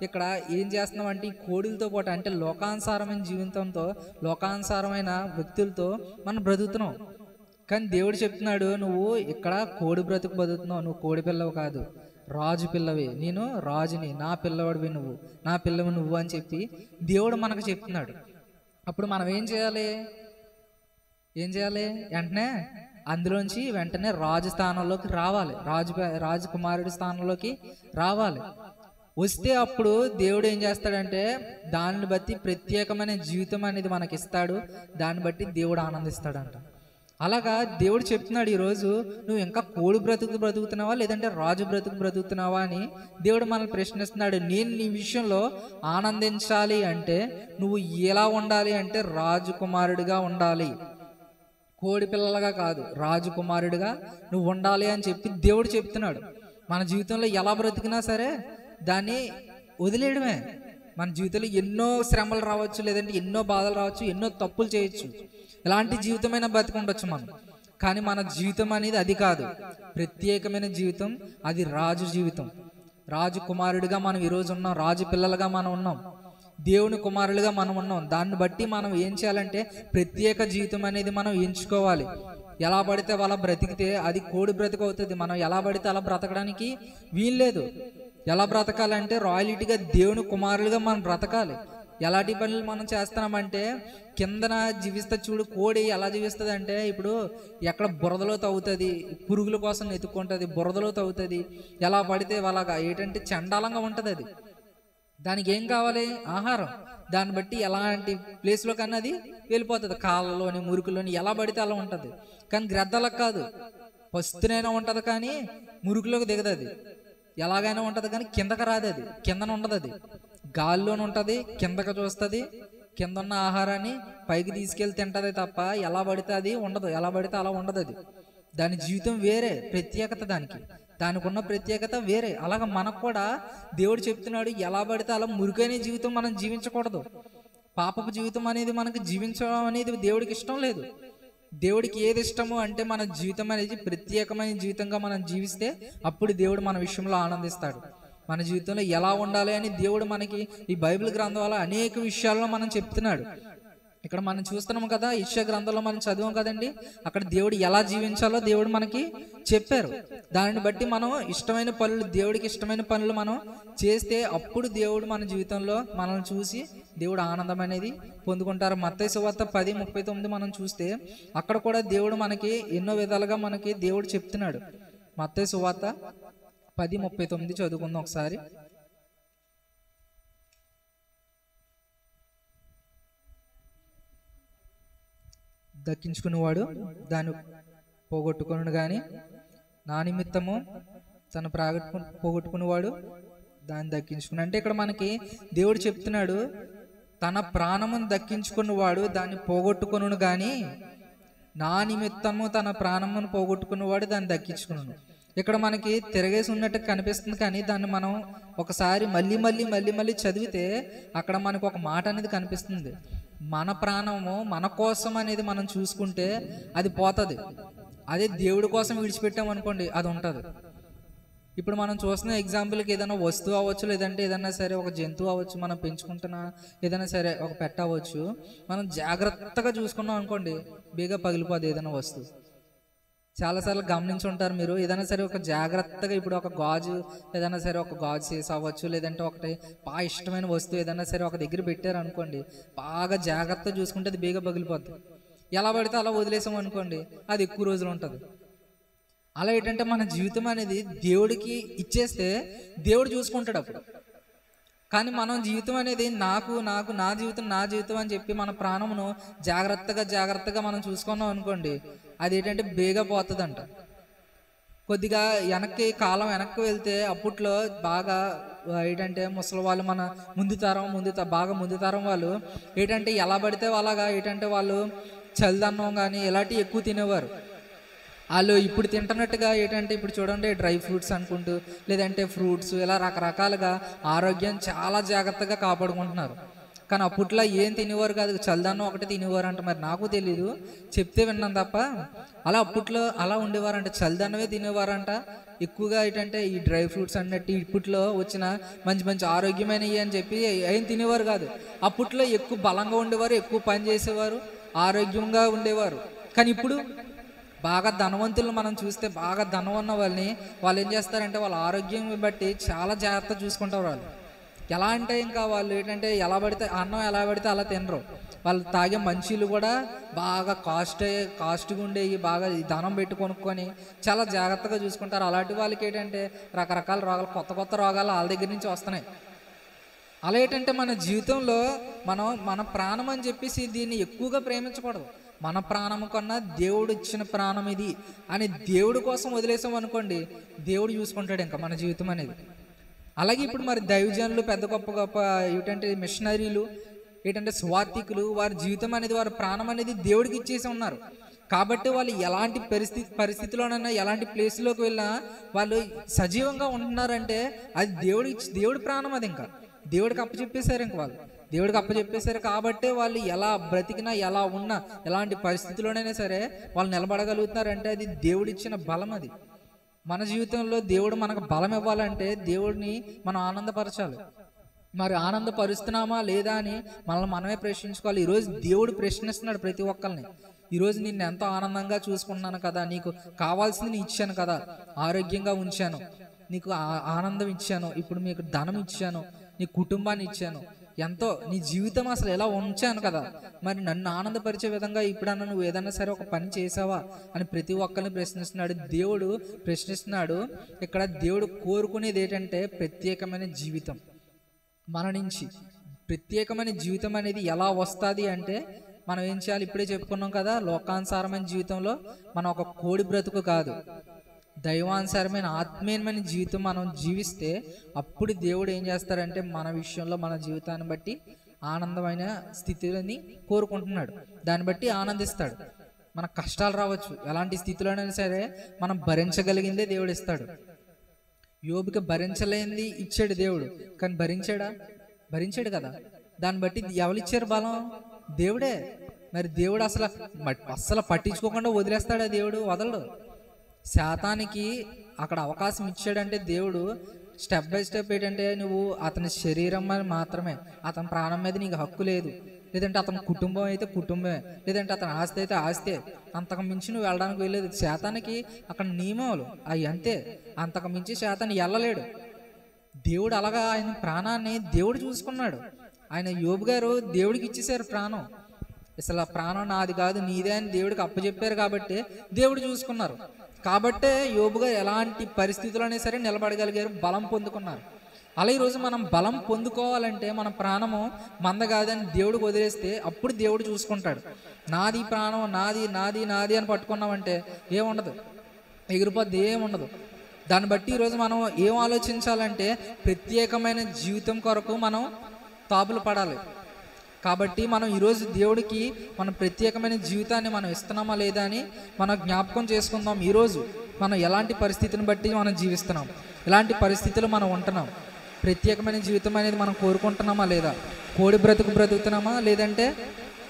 B: ఇక్కడ ఏం చేస్తున్నామంటే ఈ కోడిలతో పాటు అంటే లోకానుసారమైన జీవితంతో, లోకానుసారమైన వ్యక్తులతో మనం బ్రతుకుతున్నాం. కానీ దేవుడు చెప్తున్నాడు, నువ్వు ఇక్కడ కోడి బ్రతుకు బతుకుతున్నావు, నువ్వు కోడి పిల్లవు కాదు, రాజు పిల్లవి, నేను రాజుని, నా పిల్లవాడివి నువ్వు, నా పిల్లవి నువ్వు అని చెప్పి దేవుడు మనకు చెప్తున్నాడు. అప్పుడు మనం ఏం చేయాలి? వెంటనే రాజు స్థానంలోకి రావాలి, రాజకుమారుడి స్థానంలోకి రావాలి. వస్తే అప్పుడు దేవుడు ఏం చేస్తాడంటే దాన్ని బట్టి ప్రత్యేకమైన జీవితం అనేది మనకి ఇస్తాడు, దాన్ని బట్టి దేవుడు ఆనందిస్తాడంట. అలాగా దేవుడు చెప్తున్నాడు, ఈరోజు నువ్వు ఇంకా కోడి బ్రతుకుతున్నావా లేదంటే రాజు బ్రతుకుతున్నావా అని దేవుడు మనల్ని ప్రశ్నిస్తున్నాడు. నేను నీ విషయంలో ఆనందించాలి అంటే నువ్వు ఎలా ఉండాలి అంటే రాజకుమారుడిగా ఉండాలి, కోడి పిల్లలుగా కాదు, రాజకుమారుడిగా నువ్వు ఉండాలి అని చెప్పి దేవుడు చెప్తున్నాడు. మన జీవితంలో ఎలా బ్రతికినా సరే దాన్ని వదిలేయడమే. మన జీవితంలో ఎన్నో శ్రమలు రావచ్చు, లేదంటే ఎన్నో బాధలు రావచ్చు, ఎన్నో తప్పులు చేయొచ్చు, ఎలాంటి జీవితమైనా బతికుండొచ్చు మనం. కానీ మన జీవితం అనేది అది కాదు, ప్రత్యేకమైన జీవితం, అది రాజు జీవితం. రాజకుమారుడిగా మనం ఈరోజు ఉన్నాం, రాజు పిల్లలుగా మనం ఉన్నాం, దేవుని కుమారులుగా మనం ఉన్నాం. దాన్ని బట్టి మనం ఏం చేయాలంటే ప్రత్యేక జీవితం అనేది మనం ఎంచుకోవాలి. ఎలా పడితే అలా బ్రతికితే అది కోడి బ్రతుకు అవుతుంది. మనం ఎలా పడితే అలా బ్రతకడానికి వీల్లేదు. ఎలా బ్రతకాలంటే రాయలిటీగా దేవుని కుమారులుగా మనం బ్రతకాలి. ఎలాంటి పనులు మనం చేస్తున్నామంటే కిందన జీవిస్తా చూడు, కోడి ఎలా జీవిస్తుంది అంటే ఇప్పుడు ఎక్కడ బురదలో తవ్వుతుంది, పురుగుల కోసం ఎత్తుక్కుంటుంది, బురదలో తవ్వుతుంది, ఎలా పడితే అలాగా ఏంటంటే చండాలంగా ఉంటుంది. అది దానికి ఏం కావాలి? ఆహారం. దాన్ని బట్టి ఎలాంటి ప్లేస్లో కన్నా అది వెళ్ళిపోతుంది, కాళ్ళలోని మురుకులోని ఎలా పడితే అలా ఉంటుంది. కానీ గ్రద్దలకు కాదు, పస్తునైనా ఉంటుంది కానీ మురుకులోకి దిగదు. అది ఎలాగైనా ఉంటుంది కానీ కిందకు రాదు, అది కిందన ఉండదు, అది గాల్లోనే ఉంటుంది, కిందకు చూస్తుంది, కింద ఉన్న ఆహారాన్ని పైకి తీసుకెళ్ళి తింటది తప్ప ఎలా పడితే అది ఉండదు, ఎలా పడితే అలా ఉండదు. అది దాని జీవితం వేరే, ప్రత్యేకత దానికి ఉన్న ప్రత్యేకత వేరే. అలాగ మనకు కూడా దేవుడు చెప్తున్నాడు, ఎలా పడితే అలా మురుగైన జీవితం మనం జీవించకూడదు. పాపపు జీవితం అనేది మనకు జీవించడం అనేది దేవుడికి ఇష్టం లేదు. దేవుడికి ఏది ఇష్టము అంటే మన జీవితం అనేది ప్రత్యేకమైన జీవితంగా మనం జీవిస్తే అప్పుడు దేవుడు మన విషయంలో ఆనందిస్తాడు. మన జీవితంలో ఎలా ఉండాలి అని దేవుడు మనకి ఈ బైబిల్ గ్రంథం వల్ల అనేక విషయాల్లో మనం చెప్తున్నాడు. ఇక్కడ మనం చూస్తున్నాం కదా, యెషయా గ్రంథంలో మనం చదివాం కదండి, అక్కడ దేవుడు ఎలా జీవించాలో దేవుడు మనకి చెప్పారు. దానిని బట్టి మనం ఇష్టమైన పనులు, దేవుడికి ఇష్టమైన పనులు మనం చేస్తే అప్పుడు దేవుడు మన జీవితంలో మనల్ని చూసి దేవుడు ఆనందం అనేది పొందుకుంటారు. మత్తయి సువార్త 10:39 మనం చూస్తే అక్కడ కూడా దేవుడు మనకి ఎన్నో విధాలుగా మనకి దేవుడు చెప్తున్నాడు. మత్తయి సువార్త 10:39 చదువుకుందాం ఒకసారి. దక్కించుకునేవాడు దాన్ని పోగొట్టుకున్నాడు కానీ నా నిమిత్తము తను పోగొట్టుకునేవాడు దాన్ని దక్కించుకున్నాడు. అంటే ఇక్కడ మనకి దేవుడు చెప్తున్నాడు, తన ప్రాణమును దక్కించుకున్నవాడు దాన్ని పోగొట్టుకును కానీ నా నిమిత్తము తన ప్రాణమును పోగొట్టుకున్నవాడు దాన్ని దక్కించుకున్నాను. ఇక్కడ మనకి తిరగేసి ఉన్నట్టు కనిపిస్తుంది కానీ దాన్ని మనం ఒకసారి మళ్ళీ చదివితే అక్కడ మనకు ఒక మాట అనేది కనిపిస్తుంది. మన ప్రాణము మన కోసం అనేది మనం చూసుకుంటే అది పోతుంది, అదే దేవుడి కోసం విడిచిపెట్టామనుకోండి అది ఉంటుంది. ఇప్పుడు మనం చూస్తున్న ఎగ్జాంపుల్కి ఏదైనా వస్తువు అవ్వచ్చు, లేదంటే ఏదైనా సరే ఒక జంతువు అవ్వచ్చు, మనం పెంచుకుంటున్న ఏదైనా సరే ఒక పెట్ అవ్వచ్చు. మనం జాగ్రత్తగా చూసుకున్నాం అనుకోండి, బేగా పగిలిపోదు ఏదైనా వస్తువు. చాలాసార్లు గమనించి ఉంటారు మీరు. ఏదైనా సరే ఒక జాగ్రత్తగా, ఇప్పుడు ఒక గాజు, ఏదైనా సరే ఒక గాజు సీసా అవ్వచ్చు, లేదంటే ఒకటి బాగా ఇష్టమైన వస్తువు ఏదైనా సరే ఒక దగ్గర పెట్టారు అనుకోండి, బాగా జాగ్రత్తగా చూసుకుంటే అది బేగా పగిలిపోద్ది. ఎలా పడితే అలా వదిలేసాం అనుకోండి, అది ఎక్కువ రోజులు ఉంటుంది. అలా ఏంటంటే మన జీవితం అనేది దేవుడికి ఇచ్చేస్తే దేవుడు చూసుకుంటాడు అప్పుడు. కానీ మనం జీవితం అనేది నాకు నాకు నా జీవితం అని చెప్పి మన ప్రాణమును జాగ్రత్తగా మనం చూసుకున్నాం అనుకోండి, అది ఏంటంటే బేగా పోతుందంట. కొద్దిగా కాలం వెనక్కి వెళ్తే అప్పట్లో బాగా ఏంటంటే ముసలి వాళ్ళు, మన బాగా ముందు తరం వాళ్ళు ఏంటంటే ఎలా పడితే అలాగా ఏంటంటే వాళ్ళు చలిదన్నం కానీ ఇలాంటివి ఎక్కువ తినేవారు. వాళ్ళు ఇప్పుడు తింటున్నట్టుగా ఏంటంటే ఇప్పుడు చూడండి, డ్రై ఫ్రూట్స్ అనుకుంటూ, లేదంటే ఫ్రూట్స్, ఇలా రకరకాలుగా ఆరోగ్యం చాలా జాగ్రత్తగా కాపాడుకుంటున్నారు. కానీ అప్పట్లో ఏం తినేవారు కాదు, చలిదన్నం ఒకటి తినేవారు అంట. మరి నాకు తెలీదు, చెప్తే విన్నాను తప్ప. అలా అప్పట్లో అలా ఉండేవారంట, చలిదన్నమే తినేవారంట ఎక్కువగా. ఏంటంటే ఈ డ్రై ఫ్రూట్స్ అన్నట్టు ఇప్పట్లో వచ్చిన మంచి మంచి ఆరోగ్యమైనవి అని చెప్పి ఏం తినేవారు కాదు. అప్పట్లో ఎక్కువ బలంగా ఉండేవారు, ఎక్కువ పని చేసేవారు, ఆరోగ్యంగా ఉండేవారు. కానీ ఇప్పుడు బాగా ధనవంతులను మనం చూస్తే, బాగా ధనం ఉన్న వాళ్ళు ఏం చేస్తారంటే వాళ్ళ ఆరోగ్యం బట్టి చాలా జాగ్రత్త చూసుకుంటారు. వాళ్ళు ఎలా అంటే ఇంకా వాళ్ళు ఏంటంటే ఎలా పడితే అన్నం ఎలా పడితే అలా తినరు. వాళ్ళు తాగే మంచీలు కూడా బాగా కాస్ట్గా ఉండేవి, బాగా ధనం పెట్టి కొనుక్కొని చాలా జాగ్రత్తగా చూసుకుంటారు. అలాంటి వాళ్ళకి ఏంటంటే రకరకాల రోగాలు, కొత్త రోగాలు వాళ్ళ దగ్గర నుంచి వస్తున్నాయి. అలా ఏంటంటే మన జీవితంలో మన ప్రాణం అని చెప్పేసి దీన్ని ఎక్కువగా ప్రేమించకూడదు. మన ప్రాణం కన్నా దేవుడు ఇచ్చిన ప్రాణం ఇది అని దేవుడి కోసం వదిలేసాం అనుకోండి, దేవుడు చూసుకుంటాడు ఇంకా మన జీవితం అనేది. అలాగే ఇప్పుడు మరి దైవజనులు, పెద్ద గొప్ప ఏంటంటే మిషనరీలు, ఏంటంటే స్వార్థికులు, వారి జీవితం అనేది, వారి ప్రాణం అనేది దేవుడికి ఇచ్చేసి ఉన్నారు. కాబట్టి వాళ్ళు ఎలాంటి పరిస్థితిలోనైనా, ఎలాంటి ప్లేస్లోకి వెళ్ళినా వాళ్ళు సజీవంగా ఉంటున్నారంటే అది దేవుడి ప్రాణం. అది ఇంకా దేవుడికి అప్పచెప్పేశారు. ఇంక వాళ్ళు దేవుడికి అప్పచెప్పేశారు కాబట్టి వాళ్ళు ఎలా బ్రతికినా, ఎలా ఉన్నా, ఎలాంటి పరిస్థితిలోనైనా సరే వాళ్ళు నిలబడగలుగుతున్నారంటే అది దేవుడిచ్చిన బలం. అది మన జీవితంలో దేవుడు మనకు బలం ఇవ్వాలంటే దేవుడిని మనం ఆనందపరచాలి. మరి ఆనందపరుస్తున్నామా లేదా అని మనమే ప్రశ్నించుకోవాలి. ఈరోజు దేవుడు ప్రశ్నిస్తున్నాడు ప్రతి ఒక్కరిని. ఈరోజు నిన్ను ఎంతో ఆనందంగా చూసుకున్నాను కదా, నీకు కావాల్సింది నేను ఇచ్చాను కదా, ఆరోగ్యంగా ఉంచాను, నీకు ఆనందం ఇచ్చాను, ఇప్పుడు మీకు ధనం ఇచ్చాను, నీ కుటుంబాన్ని ఇచ్చాను, ఎంతో నీ జీవితం అసలు ఎలా ఉంచాను కదా, మరి నన్ను ఆనందపరిచే విధంగా ఇప్పుడన్నా నువ్వు ఏదైనా సరే ఒక పని చేసావా అని ప్రతి ఒక్కరిని ప్రశ్నిస్తున్నాడు. దేవుడు ప్రశ్నిస్తున్నాడు. ఇక్కడ దేవుడు కోరుకునేది ఏంటంటే ప్రత్యేకమైన జీవితం. మన నుంచి ప్రత్యేకమైన జీవితం అనేది ఎలా వస్తుంది అంటే మనం ఏం చేయాలి? ఇప్పుడే చెప్పుకున్నాం కదా, లోకానుసారమైన జీవితంలో మనం ఒక కోడి బ్రతుకు కాదు, దైవానుసారమైన ఆత్మీయమైన జీవితం మనం జీవిస్తే అప్పుడు దేవుడు ఏం చేస్తారంటే మన విషయంలో, మన జీవితాన్ని బట్టి ఆనందమైన స్థితిని కోరుకుంటున్నాడు. దాన్ని బట్టి ఆనందిస్తాడు. మన కష్టాలు రావచ్చు, ఎలాంటి స్థితిలోనైనా సరే మనం భరించగలిగిందే దేవుడు ఇస్తాడు. యోబుకి భరించలేనిది ఇచ్చాడు దేవుడు, కానీ భరించాడు కదా. దాన్ని బట్టి ఎవరిచ్చారు బలం? దేవుడే. మరి దేవుడు అసలు పట్టించుకోకుండా వదిలేస్తాడా? దేవుడు వదలడు. శాతానికి అక్కడ అవకాశం ఇచ్చాడంటే దేవుడు స్టెప్ బై స్టెప్ ఏంటంటే నువ్వు అతని శరీరం మీద మాత్రమే, అతని ప్రాణం మీద నీకు హక్కు లేదు, లేదంటే అతని కుటుంబం అయితే కుటుంబమే, లేదంటే అతని ఆస్తి అయితే ఆస్తే, అంతకు మించి నువ్వు వెళ్ళడానికి వెళ్ళలేదు. శాతానికి అక్కడ నియమాలు అవి అంతే, అంతకు మించి శాతాన్ని వెళ్ళలేడు. దేవుడు అలాగా ఆయన ప్రాణాన్ని దేవుడు చూసుకున్నాడు. ఆయన యోబు గారు దేవుడికి ఇచ్చేసారు ప్రాణం. అసలు ప్రాణం నాది కాదు నీదే అని దేవుడికి అప్పచెప్పారు కాబట్టి దేవుడు చూసుకున్నారు. కాబట్టే యోబు గారు ఎలాంటి పరిస్థితుల్లోనే సరే నిలబడగలిగారు, బలం పొందుకున్నారు. అలా ఈరోజు మనం బలం పొందుకోవాలంటే మన ప్రాణము మంద కాదని దేవుడికి వదిలేస్తే అప్పుడు దేవుడు చూసుకుంటాడు. నాది ప్రాణం, నాది నాది నాది అని పట్టుకున్నామంటే ఏముండదు, ఎగిరిపోద్ది, ఏముండదు. దాన్ని బట్టి ఈరోజు మనం ఏం ఆలోచించాలంటే ప్రత్యేకమైన జీవితం కొరకు మనం తాపులు పడాలి. కాబట్టి మనం ఈరోజు దేవుడికి మన ప్రత్యేకమైన జీవితాన్ని మనం ఇస్తున్నామా లేదా అని మనం జ్ఞాపకం చేసుకుందాం. ఈరోజు మనం ఎలాంటి పరిస్థితిని బట్టి మనం జీవిస్తున్నాం, ఎలాంటి పరిస్థితులు మనం ఉంటున్నాం, ప్రత్యేకమైన జీవితం అనేది మనం కోరుకుంటున్నామా లేదా, కోడి బ్రతుకుతున్నామా లేదంటే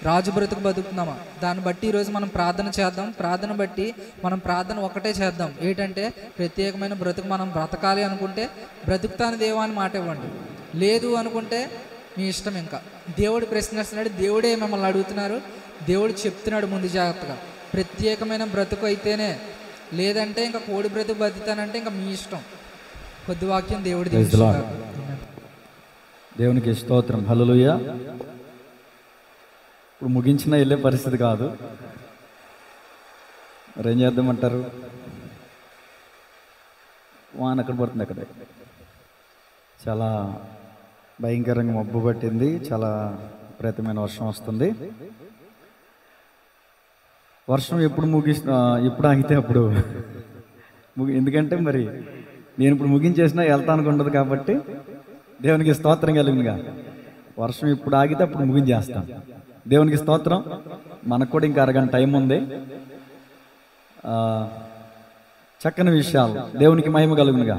B: రాజు బ్రతుకు బతుకుతున్నామా? దాన్ని బట్టి ఈరోజు మనం ప్రార్థన చేద్దాం. ప్రార్థన బట్టి మనం ప్రార్థన ఒకటే చేద్దాం, ఏంటంటే ప్రత్యేకమైన బ్రతుకు మనం బ్రతకాలి అనుకుంటే బ్రతుకుతాను దేవా అని మాట ఇవ్వండి. లేదు అనుకుంటే మీ ఇష్టం. ఇంకా దేవుడు ప్రశ్నిస్తున్నాడు, దేవుడే మిమ్మల్ని అడుగుతున్నారు, దేవుడు చెప్తున్నాడు ముందు జాగ్రత్తగా. ప్రత్యేకమైన బ్రతుకు అయితేనే, లేదంటే ఇంకా కోడి బ్రతుకు బతుకుతానంటే ఇంకా మీ ఇష్టం. కొద్ది వాక్యం దేవుడి
A: దేవునికి స్తోత్రం. హల్లెలూయా. ఇప్పుడు ముగించిన వెళ్ళే పరిస్థితి కాదు, మరి ఏం చేద్దామంటారు? వాన అక్కడ పడుతుంది, అక్కడ చాలా భయంకరంగా మబ్బు పట్టింది, చాలా విపరీతమైన వర్షం వస్తుంది. వర్షం ఎప్పుడు ఎప్పుడు ఆగితే అప్పుడు ఎందుకంటే మరి నేను ఇప్పుడు ముగించేసినా వెళ్తానికి ఉండదు కాబట్టి దేవునికి స్తోత్రం కలిగినగా. వర్షం ఇప్పుడు ఆగితే అప్పుడు ముగించేస్తాం. దేవునికి స్తోత్రం. మనకు కూడా ఇంకా అరగంట టైం ఉంది. చక్కని విషయాలు, దేవునికి మహిమ కలుగునుగా.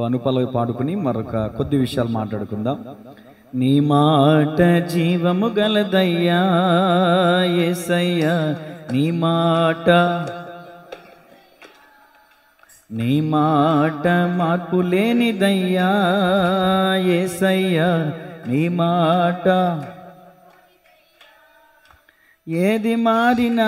A: అనుపలవి పాడుకుని మరొక కొద్ది విషయాలు మాట్లాడుకుందాం. నీ మాట జీవము గలదయ్యా యేసయ్యా, నీ మాట మార్పు లేనిదయ్యా యేసయ్యా, నీ మాట ఏది మారినా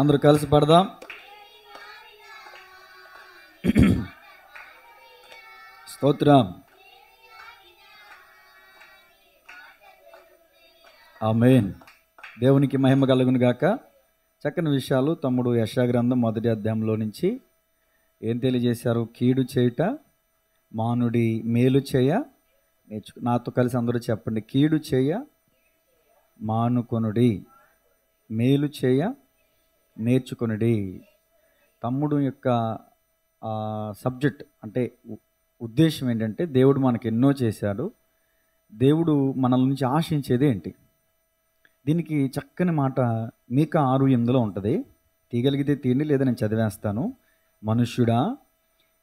A: అందరూ కలిసి పడదాం. స్తోత్రం. ఆమేన్. దేవునికి మహిమ కలుగును గాక. చక్కని విషయాలు తమ్ముడు యెషయా గ్రంథం 1వ అధ్యాయంలో నుంచి ఏం తెలియజేశారు? కీడు చేయుట మానుడి, మేలు చేయ నాతో కలిసి అందరూ చెప్పండి. కీడు చేయ మానుకొనుడి, మేలు చేయ నేర్చుకొనుడి. తమ్ముడు యొక్క సబ్జెక్ట్ అంటే ఉద్దేశం ఏంటంటే, దేవుడు మనకు ఎన్నో చేశాడు, దేవుడు మనల నుంచి ఆశించేది ఏంటి? దీనికి చక్కని మాట మీకా 6:8 ఉంటుంది. తీయగలిగితే తీయండి, లేదా నేను చదివేస్తాను. మనుష్యుడా,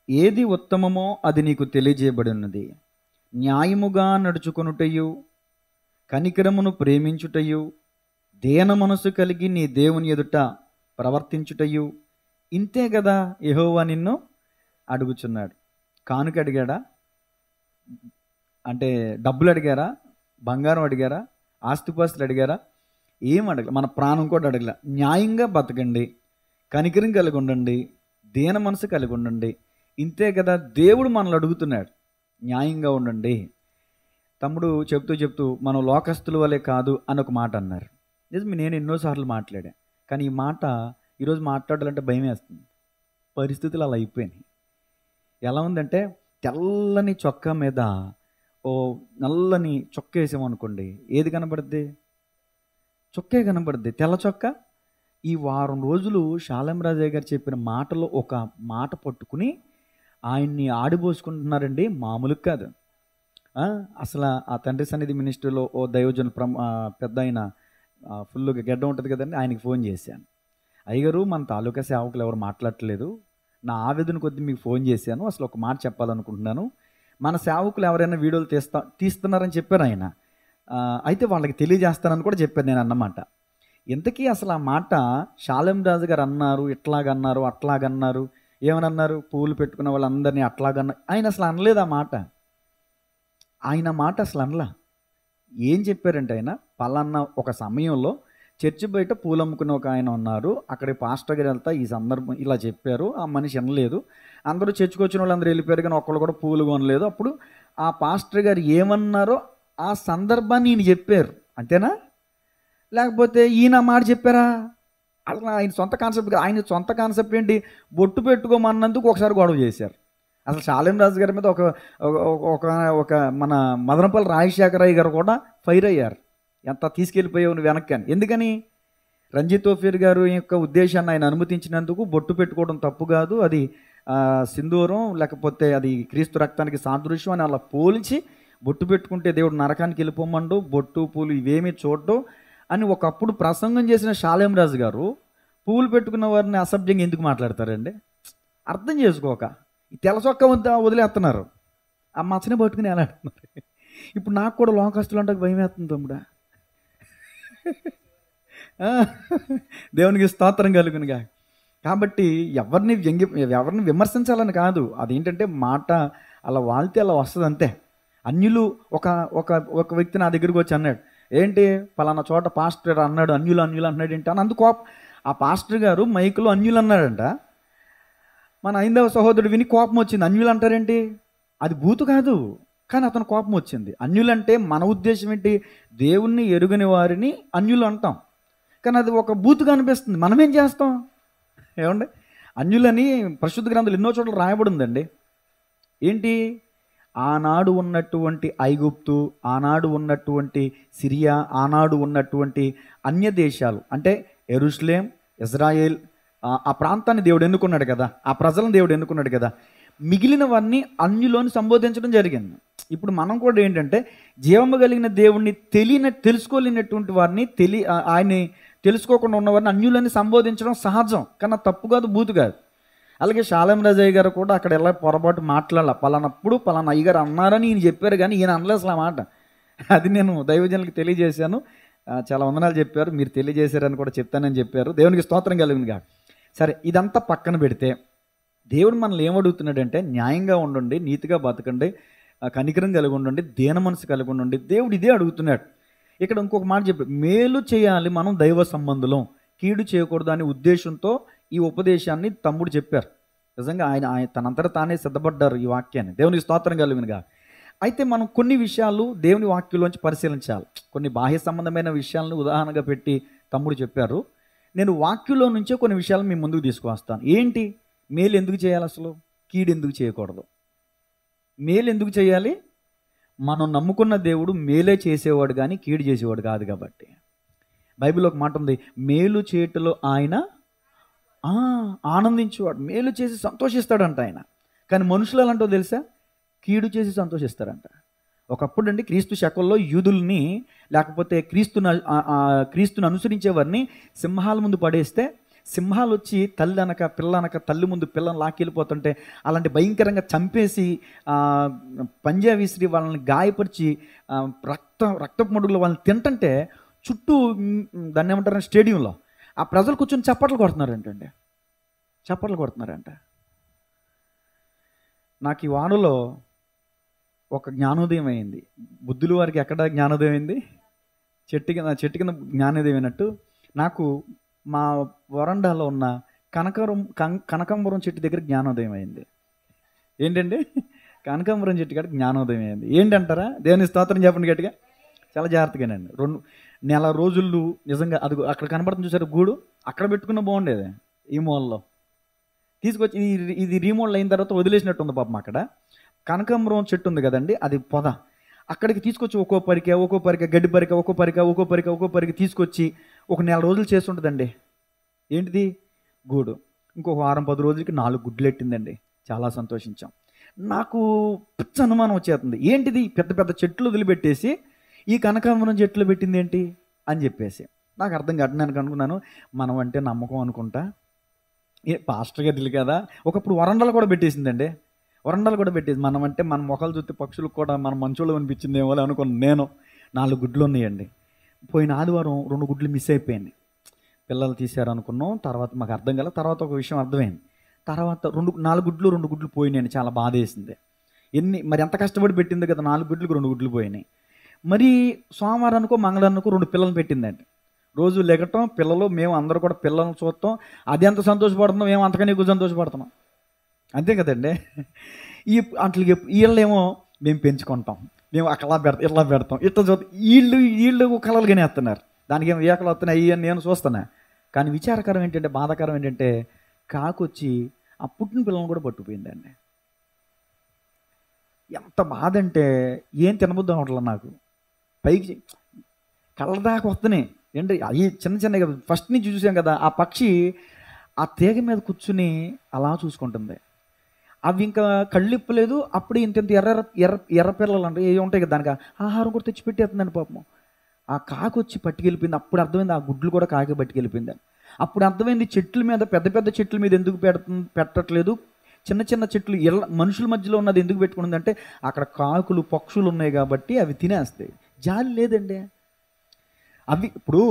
A: ఏది ఉత్తమమో అది నీకు తెలియజేయబడి ఉన్నది. న్యాయముగా నడుచుకొనుటయు, కనికరమును ప్రేమించుటయు, దేన మనసు కలిగి నీ దేవుని ఎదుట ప్రవర్తించుటయు, ఇంతే కదా యెహోవా నిన్ను అడుగుచున్నాడు. కానుక అడిగాడా? అంటే డబ్బులు అడిగారా? బంగారం అడిగారా? ఆస్తిపాస్తులు అడిగారా? ఏం అడగల. మన ప్రాణం కూడా అడగల. న్యాయంగా బతకండి, కనికరం కలిగి ఉండండి, దీన మనసు కలిగి ఉండండి, ఇంతే కదా దేవుడు మనల్ని అడుగుతున్నాడు. న్యాయంగా ఉండండి. తమ్ముడు చెప్తూ మనం లోకస్తుల వలె కాదు అని ఒక మాట అన్నారు. నిజమే, నేను ఎన్నోసార్లు మాట్లాడా. కానీ ఈ మాట ఈరోజు మాట్లాడాలంటే భయం వేస్తుంది. పరిస్థితులు అలా అయిపోయినాయి. ఎలా ఉందంటే, తెల్లని చొక్కా మీద ఓ నల్లని చొక్కా వేసామనుకోండి, ఏది కనబడుద్ది? చొక్కే కనబడుద్ది, తెల్ల చొక్కా. ఈ వారం రోజులు షాలేం రాజయ్య గారు చెప్పిన మాటలో ఒక మాట పట్టుకుని ఆయన్ని ఆడిపోసుకుంటున్నారండి, మామూలు కాదు. అసలు ఆ తండ్రి సన్నిధి మినిస్ట్రీలో ఓ దైవజన పెద్ద ఆయన ఫుల్గా గెడ్డ ఉంటుంది కదండి, ఆయనకి ఫోన్ చేశాను. అయ్యగారు, మన తాలూకా సేవకులు ఎవరు మాట్లాడట్లేదు, నా ఆవేదన కొద్దీ మీకు ఫోన్ చేశాను, అసలు ఒక మాట చెప్పాలనుకుంటున్నాను. మన సేవకులు ఎవరైనా వీడియోలు తీస్తున్నారని చెప్పారు ఆయన. అయితే వాళ్ళకి తెలియజేస్తానని కూడా చెప్పాను నేను అన్నమాట. ఇంతకీ అసలు ఆ మాట షాలేం రాజు గారు అన్నారు, ఇట్లాగన్నారు, అట్లాగన్నారు. ఏమనన్నారు? పూలు పెట్టుకున్న వాళ్ళందరినీ అట్లాగన్నారు. ఆయన అసలు అనలేదు ఆ మాట. ఆయన మాట అసలు అనలా. ఏం చెప్పారంటే, ఆయన పలానా ఒక సమయంలో చర్చి బయట పూలు అమ్ముకునే ఒక ఆయన ఉన్నారు, అక్కడికి పాస్టర్ గారు వెళ్తా ఈ సందర్భం ఇలా చెప్పారు. ఆ మనిషి వినలేదు. అందరూ చర్చికి వచ్చిన వాళ్ళందరూ వెళ్ళిపోయారు, కానీ ఒక్కళ్ళు కూడా పూలు కొనలేదు. అప్పుడు ఆ పాస్టర్ గారు ఏమన్నారో ఆ సందర్భాన్ని ఈయన చెప్పారు, అంతేనా? లేకపోతే ఈయన మాట చెప్పారా? అసలు ఆయన సొంత కాన్సెప్ట్. ఆయన సొంత కాన్సెప్ట్ ఏంటి? బొట్టు పెట్టుకోమన్నందుకు ఒకసారి గొడవ చేశారు. అసలు షాలేం రాజు గారి మీద ఒక మన మదనపల్లి రాజశేఖరయ్య గారు కూడా ఫైర్ అయ్యారు. ఎంత తీసుకెళ్ళిపోయావు నువ్వు వెనక్కి అని. ఎందుకని? రంజిత్ ఓఫీర్ గారు యొక్క ఉద్దేశాన్ని ఆయన అనుమతించినందుకు బొట్టు పెట్టుకోవడం తప్పు కాదు, అది సింధూరం, లేకపోతే అది క్రీస్తు రక్తానికి సాదృశ్యం అని అలా పోల్చి, బొట్టు పెట్టుకుంటే దేవుడు నరకానికి వెళ్ళిపోమండు, బొట్టు పూలు ఇవేమీ చూడడం అని ఒకప్పుడు ప్రసంగం చేసిన షాలేం రాజు గారు పూలు పెట్టుకున్న వారిని అసభ్యంగా ఎందుకు మాట్లాడతారండి? అర్థం చేసుకోక ఈ తెల్ల చొక్కా వదిలేస్తున్నారు, ఆ మచ్చని పట్టుకుని ఎలాడుతున్నారు. ఇప్పుడు నాకు కూడా లోకస్తులు అంటే భయం వేస్తుంది తమ్ముడా. దేవునికి స్తోత్రం కలుగునుగా. కాబట్టి ఎవరిని విమర్శించాలని కాదు, అదేంటంటే మాట అలా వాళ్తే అలా వస్తుంది అంతే. అన్యులు ఒక ఒక ఒక వ్యక్తి నా దగ్గరికి వచ్చి అన్నాడు, ఏంటి పలానా చోట పాస్టర్ అన్నాడు అన్యులు అన్నాడు ఏంటి అని. అందుకు ఆ పాస్టర్ గారు మైకులో అన్యులు అన్నాడంట. మన ఐదవ సహోదరుడు విని కోపం వచ్చింది. అన్యులు అంటారేంటి, అది బూతు కాదు, కానీ అతను కోపం వచ్చింది. అన్యులంటే మన ఉద్దేశం ఏంటి, దేవుణ్ణి ఎరుగని వారిని అన్యులు అంటాం, కానీ అది ఒక బూతుగా అనిపిస్తుంది. మనమేం చేస్తాం ఏమండి? అన్యులని పరిశుద్ధ గ్రంథాలు ఎన్నో చోట్ల రాయబడి ఉందండి. ఏంటి, ఆనాడు ఉన్నటువంటి ఐగుప్తు, ఆనాడు ఉన్నటువంటి సిరియా, ఆనాడు ఉన్నటువంటి అన్య దేశాలు అంటే యెరూషలేం, ఇజ్రాయేల్, ఆ ప్రాంతాన్ని దేవుడు ఎన్నుకున్నాడు కదా, ఆ ప్రజలను దేవుడు ఎన్నుకున్నాడు కదా, మిగిలిన వారిని అన్యులోని సంబోధించడం జరిగింది. ఇప్పుడు మనం కూడా ఏంటంటే జీవము కలిగిన దేవుణ్ణి తెలుసుకోలేనటువంటి వారిని ఆయన్ని తెలుసుకోకుండా ఉన్నవారిని అన్యులని సంబోధించడం సహజం, కానీ తప్పు కాదు, బూతు కాదు. అలాగే షాలేం రాజయ్య గారు కూడా అక్కడ ఎలా పొరపాటు మాట్లాడాల, పలానప్పుడు పలానా అయ్యగారు అన్నారని ఈయన చెప్పారు, కానీ ఈయన అనలేదు అసలు ఆ మాట. అది నేను దైవజనులకు తెలియజేశాను, చాలా వందనాలు చెప్పారు, మీరు తెలియజేశారని కూడా చెప్తానని చెప్పారు. దేవునికి స్తోత్రం కలిగిందిగా. సరే, ఇదంతా పక్కన పెడితే దేవుడు మనల్ని ఏమడుగుతున్నాడంటే న్యాయంగా ఉండండి, నీతిగా బతకండి, కనికరం కలిగి ఉండండి, దీన మనసు కలిగి ఉండండి. దేవుడు ఇదే అడుగుతున్నాడు. ఇక్కడ ఇంకొక మాట చెప్పాడు, మేలు చేయాలి మనం దైవ సంబంధులం, కీడు చేయకూడదు అనే ఉద్దేశంతో ఈ ఉపదేశాన్ని తమ్ముడు చెప్పారు. నిజంగా ఆయన తనంతటా తానే సిద్ధపడ్డారు ఈ వాక్యాన్ని. దేవునికి స్తోత్రం కలిగినగా. అయితే మనం కొన్ని విషయాలు దేవుని వాక్యంలోంచి పరిశీలించాలి. కొన్ని బాహ్య సంబంధమైన విషయాలను ఉదాహరణగా పెట్టి తమ్ముడు చెప్పారు. నేను వాక్యంలో నుంచే కొన్ని విషయాలు మీ ముందుకు తీసుకువస్తాను. ఏంటి, మేలు ఎందుకు చేయాలి, అసలు కీడు ఎందుకు చేయకూడదు, మేలు ఎందుకు చేయాలి? మనం నమ్ముకున్న దేవుడు మేలే చేసేవాడు కానీ కీడు చేసేవాడు కాదు. కాబట్టి బైబిల్లో ఒక మాట ఉంది, మేలు చేటులో ఆయన ఆనందించేవాడు, మేలు చేసి సంతోషిస్తాడంట ఆయన. కానీ మనుషులు అలాంటో తెలుసా, కీడు చేసి సంతోషిస్తారంట. ఒకప్పుడు అండి క్రీస్తు శకంలో యూదుల్ని లేకపోతే క్రీస్తుని అనుసరించే వారిని సింహాల ముందు పడేస్తే సింహాలు వచ్చి తల్లి అనక పిల్ల అనక తల్లి ముందు పిల్లని లాక్కెళ్ళిపోతుంటే అలాంటి భయంకరంగా చంపేసి పంజా విసిరి వాళ్ళని గాయపరిచి రక్తపు మడుగులు వాళ్ళని తింటుంటే చుట్టూ దాన్ని ఏమంటారు స్టేడియంలో ఆ ప్రజలు కూర్చొని చప్పట్లు కొడుతున్నారంట. నాకు ఈ వారంలో ఒక జ్ఞానోదయం అయింది. బుద్ధుల వారికి ఎక్కడ జ్ఞానోదయం అయింది? చెట్టు కింద జ్ఞానోదయం అయినట్టు నాకు మా వరండాలో ఉన్న కనకాంబరం చెట్టు దగ్గర జ్ఞానోదయం అయింది. ఏంటండి, కనకాంబరం చెట్టు కాడ జ్ఞానోదయం అయింది. ఏంటంటారా? దేవుని స్తోత్రం చెప్పండి గట్టిగా. చాలా జాగ్రత్తగానండి. 2 నెల రోజులు నిజంగా అది అక్కడ కనబడుతుంది చూసారు గూడు, అక్కడ పెట్టుకున్న బాగుండేది. ఈ మూలలో తీసుకొచ్చి ఇది రీమోడల్ అయిన తర్వాత వదిలేసినట్టు ఉంది పాపం. అక్కడ కనకాంబరం చెట్టు ఉంది కదండి, అది పొద, అక్కడికి తీసుకొచ్చి ఒక్కో పరిక గడ్డి పరిక ఒక్కో పరిక తీసుకొచ్చి 1 నెల రోజులు చేస్తుంటుందండి. ఏంటిది? గూడు. ఇంకొక వారం 10 రోజులకి 4 గుడ్లు ఎట్టిందండి. చాలా సంతోషించాం. నాకు పిచ్చ అనుమానం వచ్చేస్తుంది, ఏంటిది పెద్ద పెద్ద చెట్లు వదిలిపెట్టేసి ఈ కనకాంబరం చెట్లు పెట్టింది ఏంటి అని చెప్పేసి. నాకు అర్థం కావట్లేదు. అనుకున్నాను మనం అంటే నమ్మకం అనుకుంటా, పాస్టర్ గారు కదా. ఒకప్పుడు వరండాలు కూడా పెట్టేసిందండి, మనం అంటే మన మొక్కలు చూస్తే పక్షులకు కూడా మన మంచోళ్ళు అనిపించిందేమో అనుకున్నాను నేను. 4 గుడ్లు ఉన్నాయండి. పోయిన ఆదివారం 2 గుడ్లు మిస్ అయిపోయింది. పిల్లలు తీశారు అనుకున్నాం, తర్వాత మాకు అర్థం కాలేదు. తర్వాత ఒక విషయం అర్థమైంది. తర్వాత 4 గుడ్లు పోయినాయండి. చాలా బాధ వేసింది. మరి ఎంత కష్టపడి పెట్టింది కదా, 4 గుడ్లకు 2 గుడ్లు పోయినాయి. మరి సోమవారానికో మంగళవారానికో 2 పిల్లలు పెట్టిందండి. రోజు లెగటం, పిల్లలు, మేము అందరూ కూడా పిల్లల్ని చూస్తాం. అది ఎంత సంతోషపడుతున్నాం, మేము అంతకన్నా ఎక్కువ సంతోషపడుతున్నాం. అంతే కదండి. అట్లకి వీళ్ళేమో మేము పెంచుకుంటాం, మేము అట్లా పెడతాం, ఇట్లా పెడతాం, ఇట్లా చూస్తాం. వీళ్ళు కలలుగానే వేస్తున్నారు. దానికి ఏమో ఏకలు వస్తున్నాయి అని నేను చూస్తున్నా. కానీ విచారకరం ఏంటంటే, బాధాకరం ఏంటంటే, కాకొచ్చి ఆ పుట్టిన పిల్లలను కూడా పట్టుకుపోయిందండి. ఎంత బాధ అంటే ఏం తినబుద్ధి అవ్వట్లేదు నాకు. పైకి కళ్ళ దాకా వస్తున్నాయి. ఏంటి అవి చిన్న కదా, ఫస్ట్ నుంచి చూసాం కదా. ఆ పక్షి ఆ తీగ మీద కూర్చుని అలా చూసుకుంటుంది. అవి ఇంకా కళ్ళిప్పలేదు. అప్పుడు ఇంత ఎర్ర పిల్లలు అంటే ఏ ఉంటాయి కదా, దానికి ఆహారం కూడా తెచ్చి పెట్టేస్తుందండి పాపం. ఆ కాకి వచ్చి పట్టుకెళ్ళిపోయింది. అప్పుడు అర్థమైంది ఆ గుడ్లు కూడా కాకి పట్టుకెళ్ళిపోయిందని. అప్పుడు అర్థమైంది చెట్ల మీద, పెద్ద పెద్ద చెట్ల మీద ఎందుకు పెట్టట్లేదు, చిన్న చిన్న చెట్లు మనుషుల మధ్యలో ఉన్నది ఎందుకు పెట్టుకున్నదంటే అక్కడ కాకులు పక్షులు ఉన్నాయి కాబట్టి అవి తినేస్తాయి. జాలి లేదండి. అవి ఇప్పుడు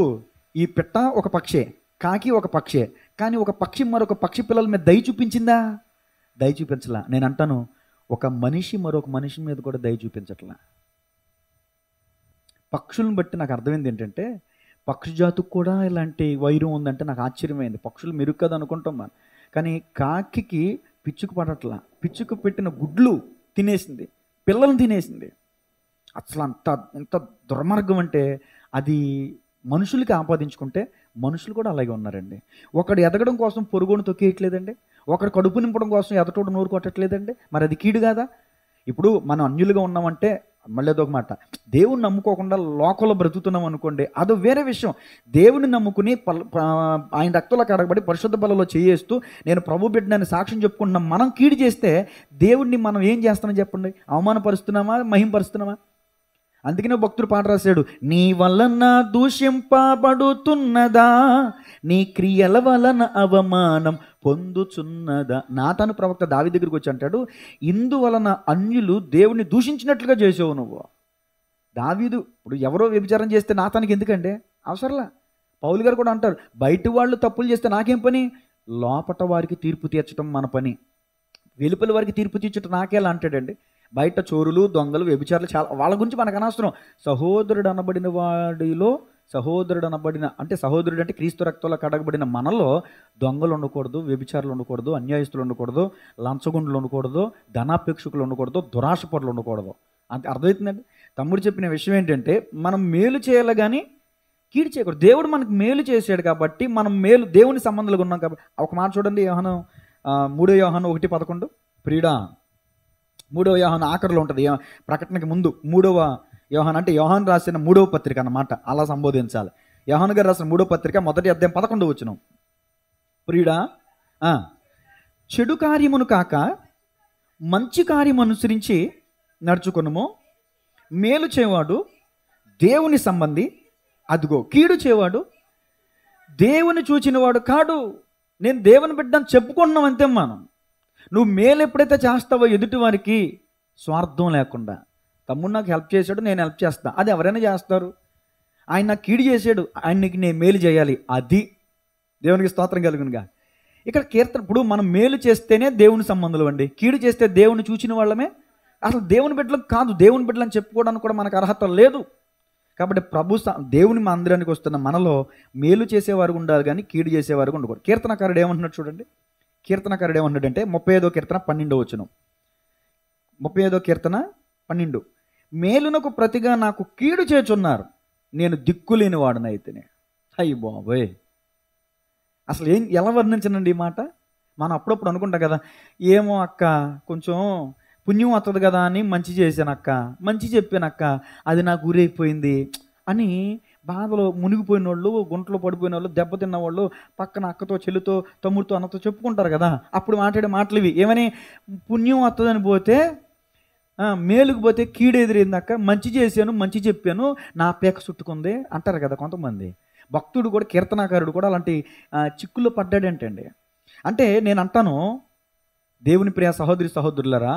A: ఈ పిట్ట ఒక పక్షే, కాకి ఒక పక్షే, కానీ ఒక పక్షి మరొక పక్షి పిల్లల మీద దయ చూపించిందా? దయ చూపించలా. నేను అంటాను, ఒక మనిషి మరొక మనిషి మీద కూడా దయ చూపించట్లా. పక్షులను బట్టి నాకు అర్థమైంది ఏంటంటే, పక్షి జాతికి కూడా ఇలాంటి వైరం ఉందంటే నాకు ఆశ్చర్యమైంది. పక్షులు మెరుగు కదా అనుకుంటాం మనం, కానీ కాకికి పిచ్చుకు పడట్లా. పిచ్చుకు పెట్టిన గుడ్లు తినేసింది, పిల్లల్ని తినేసింది. అసలు ఎంత దుర్మార్గం అంటే, అది మనుషులకి ఆపాదించుకుంటే మనుషులు కూడా అలాగే ఉన్నారండి. ఒకడు ఎదగడం కోసం పొరుగును తొక్కేయట్లేదండి, ఒకడు కడుపు నింపడం కోసం ఎదటోడు నోరు కొట్టట్లేదండి. మరి అది కీడు కాదా? ఇప్పుడు మనం అన్యులుగా ఉన్నామంటే, మళ్ళీ అదొక మాట, దేవుని నమ్ముకోకుండా లోకంలో బ్రతుకుతున్నాం అనుకోండి, అది వేరే విషయం. దేవుని నమ్ముకుని ఆయన రక్తంలో కడగబడి పరిశుద్ధ బలలో చేయేస్తూ నేను ప్రభు బిడ్డని సాక్ష్యం చెప్పుకుంటున్నాం. మనం కీడు చేస్తే దేవుడిని మనం ఏం చేస్తామని చెప్పండి? అవమానపరుస్తున్నామా, మహింపరుస్తున్నామా? అందుకనే భక్తుడు పాట రాశాడు, నీ వలన దూషింపబడుతున్నదా, నీ క్రియల వలన అవమానం పొందుచున్నదా. నాతాను ప్రవక్త దావీదు దగ్గరికి వచ్చి అంటాడు, ఇందువలన అన్యులు దేవుని దూషించినట్లుగా చేసావు నువ్వు. దావీదు ఇప్పుడు ఎవరో వ్యభిచారం చేస్తే నాతానికి ఎందుకండి? అవసరంలా. పౌలు గారు కూడా అంటారు, బయట వాళ్ళు తప్పులు చేస్తే నాకేం పని, లోపట వారికి తీర్పు తీర్చడం మన పని, వెలుపల వారికి తీర్పు తీర్చడం నాకేలా అంటాడండి. బయట చోరులు, దొంగలు, వ్యభిచారులు చాలా, వాళ్ళ గురించి మనకు అనవసరం. సహోదరుడు అనబడిన వాడిలో, సహోదరుడు అంటే క్రీస్తు రక్తంలో కడగబడిన మనలో దొంగలు ఉండకూడదు, వ్యభిచారులు ఉండకూడదు, అన్యాయస్తులు ఉండకూడదు, లంచగొండులు ఉండకూడదు, ధనాపేక్షకులు ఉండకూడదు, దురాశపరులు ఉండకూడదు. అంతే అర్థమవుతుందండి. తమ్ముడు చెప్పిన విషయం ఏంటంటే, మనం మేలు చేయాలి కానీ కీడు చేయకూడదు. దేవుడు మనకు మేలు చేశాడు కాబట్టి మనం మేలు దేవుని సంబంధాలుగా ఉన్నాం కాబట్టి. ఒక మాట చూడండి, యోహాను 3 యోహాను 1:11. ప్రియుడా, 3వ యోహాను ఆఖరిలో ఉంటుంది, ప్రకటనకి ముందు 3వ యోహాను అంటే యోహాను రాసిన 3వ పత్రిక అన్నమాట, అలా సంబోధించాలి. యోహాను గారు రాసిన 3వ పత్రిక 1వ అధ్యాయం 11వ వచనం. ప్రియుడా, చెడు కార్యమును కాక మంచి కార్యము అనుసరించి నడుచుకొనుము, మేలు చేయవాడు దేవుని సంబంధి, అదిగో కీడు చేయవాడు దేవుని చూచినవాడు కాడు. నేను దేవుని బిడ్డని చెప్పుకుంటున్నాం అంతే. నువ్వు మేలు ఎప్పుడైతే చేస్తావో ఎదుటి వారికి స్వార్థం లేకుండా, తమ్ముడు నాకు హెల్ప్ చేశాడు నేను హెల్ప్ చేస్తా, అది ఎవరైనా చేస్తారు. ఆయన నాకు కీడు చేశాడు, ఆయనకి నేను మేలు చేయాలి, అది దేవునికి స్తోత్రం కలుగునుగా. ఇక్కడ కీర్తన, ఇప్పుడు మనం మేలు చేస్తేనే దేవుని సంబంధులు అండి, కీడు చేస్తే దేవుని చూచిన వాళ్ళమే. అసలు దేవుని బిడ్డలకు కాదు, దేవుని బిడ్డలని చెప్పుకోవడానికి కూడా మనకు అర్హత లేదు. కాబట్టి దేవుని మందిరానికి వస్తున్న మనలో మేలు చేసేవారు ఉండాలి కానీ కీడు చేసేవారు ఉండకూడదు. కీర్తనకారుడు ఏమంటున్నాడు చూడండి. కీర్తనకారుడు ఏమంటాడంటే 35వ కీర్తన 12వ వచనం. 35వ కీర్తన 12. మేలునకు ప్రతిగా నాకు కీడు చేచున్నారు, నేను దిక్కులేని వాడనైతేనే. అయ్యి బాబోయ్, అసలు ఎలా వర్ణించనండి ఈ మాట. మనం అప్పుడప్పుడు అనుకుంటాం కదా, ఏమో అక్క కొంచెం పుణ్యం వస్తుంది కదా అని మంచి చేశానక్క, మంచి చెప్పానక్క, అది నాకు గురైపోయింది అని బాధలో మునిగిపోయిన వాళ్ళు, గుంటలో పడిపోయిన వాళ్ళు, దెబ్బతిన్న వాళ్ళు పక్కన అక్కతో, చెల్లితో, తమ్ముడితో, అన్నతో చెప్పుకుంటారు కదా. అప్పుడు మాట్లాడే మాటలు ఇవి. ఏమని? పుణ్యం వస్తుందని పోతే, మేలుకు పోతే కీడు ఎదురైందక్క, మంచి చేశాను, మంచి చెప్పాను, నా పేక చుట్టుకుంది అంటారు కదా కొంతమంది. భక్తుడు కూడా, కీర్తనాకారుడు కూడా అలాంటి చిక్కుల్లో పడ్డాడంటండి. అంటే నేను అంటాను, దేవుని ప్రియ సహోదరి సహోదరులరా,